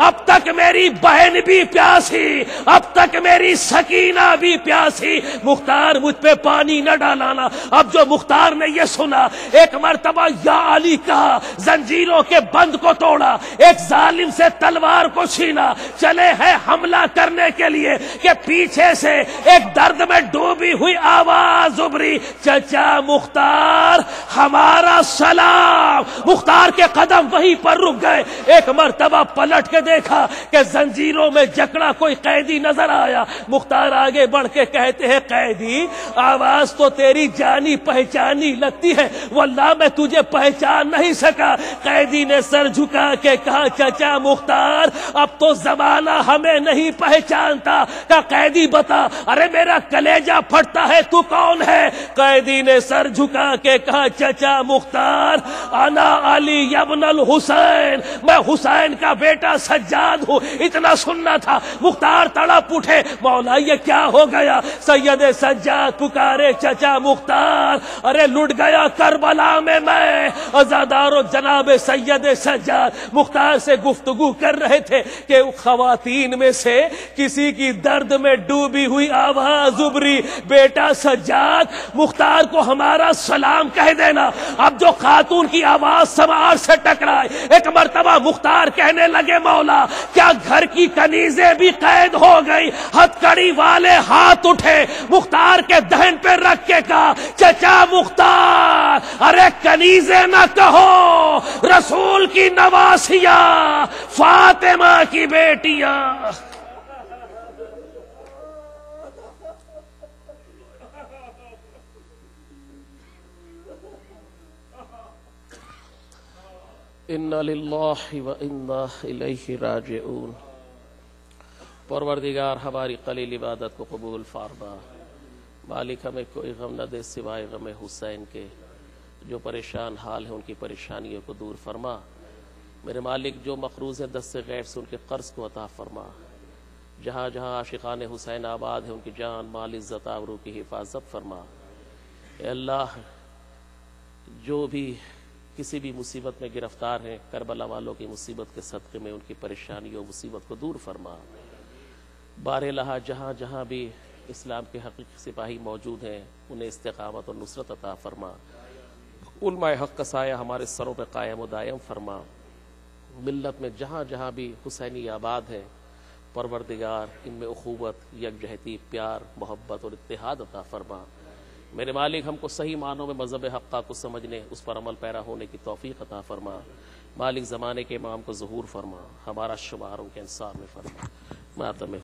اب تک میری بہن بھی پیاسی، اب تک میری سکینہ بھی پیاسی، مختار مجھ پہ پانی نہ ڈالانا۔ اب جو مختار نے یہ سنا، ایک مرتبہ یا علی کہا، زنجیروں کے بند کو توڑا، ایک ظالم سے تلوار کو چھینا، چلے ہیں حملہ کرنے کے لیے کہ پیچھے سے ایک درد میں ڈوبی ہوئی آواز ابھری، چچا مختار ہمارا سلام۔ مختار کے قدم وہیں پر رک گئے۔ ایک مرتبہ پلٹ کے دیکھا کہ زنجیروں میں جکڑا کوئی قیدی نظر آیا۔ مختار آگے بڑھ کے کہتے ہیں، قیدی آواز تو تیری جانی پہچانی لگتی ہے، واللہ میں تجھے پہچان نہیں سکا۔ قیدی نے سر جھکا کے کہا، چچا مختار اب تو زمانہ ہمیں نہیں پہچانتا، کہ قیدی بتا، ارے میرا کلیجہ پھٹتا ہے، تو کون ہے؟ قیدی نے سر جھکا کے کہا، چچا مختار انا علی ابن الحسین، میں حسین کا بیٹا سجاد ہوں۔ اتنا سننا تھا، مختار تڑپ اٹھے، مولا یہ کیا ہو گیا؟ سید سجاد پکارے، چچا مختار ارے لٹ گیا کربلا میں عزادار و جناب سید سجاد مختار سے گفتگو کر رہے تھے کہ خواتین میں سے کسی کی درد میں ڈوبی ہوئی آواز ابھری، بیٹا سجاد مختار کو ہمارا سلام کہہ دینا۔ اب جو خاتون کی آواز سماعت سے ٹکرائے، ایک مرتبہ مختار کہنے لگے، مولا کیا گھر کی کنیزیں بھی قید ہو گئی؟ ہتھ کڑی والے ہاتھ اٹھے، مختار کے دہن پہ رکھ کے کہا، چچا مختار ارے کنیزیں نہ کہو، رسول کی نواسیاں، فاطمہ کی بیٹیاں۔ انا للہ و انا الیہ راجعون۔ پروردگار ہماری قلیل عبادت کو قبول فرما، مالک ہمیں کوئی غم نہ دے سوائے غم حسین کے، جو پریشان حال ہیں ان کی پریشانیوں کو دور فرما۔ میرے مالک جو مقروض ہیں دست غیر سے ان کے قرض کو عطا فرما، جہاں جہاں عاشقان حسین آباد ہیں ان کی جان مال عزت آبرو کی حفاظت فرما۔ اے اللہ جو بھی کسی بھی مصیبت میں گرفتار ہیں، کربلا والوں کی مصیبت کے صدقے میں ان کی پریشانی و مصیبت کو دور فرما۔ بار الہ جہاں جہاں بھی اسلام کے حقیقی سپاہی موجود ہیں انہیں استقامت اور نصرت عطا فرما۔ علماء حق کا سایہ ہمارے سروں پہ قائم و دائم فرما۔ ملت میں جہاں جہاں بھی حسینی آباد ہیں پروردگار ان میں اخوت، یکجہتی، پیار، محبت اور اتحاد عطا فرما۔ میرے مالک ہم کو صحیح معنوں میں مذہب حقہ کو سمجھنے، اس پر عمل پیرا ہونے کی توفیق عطا فرما۔ مالک زمانے کے امام کو ظہور فرما، ہمارا شمار ان کے انصار میں فرما۔ ماتم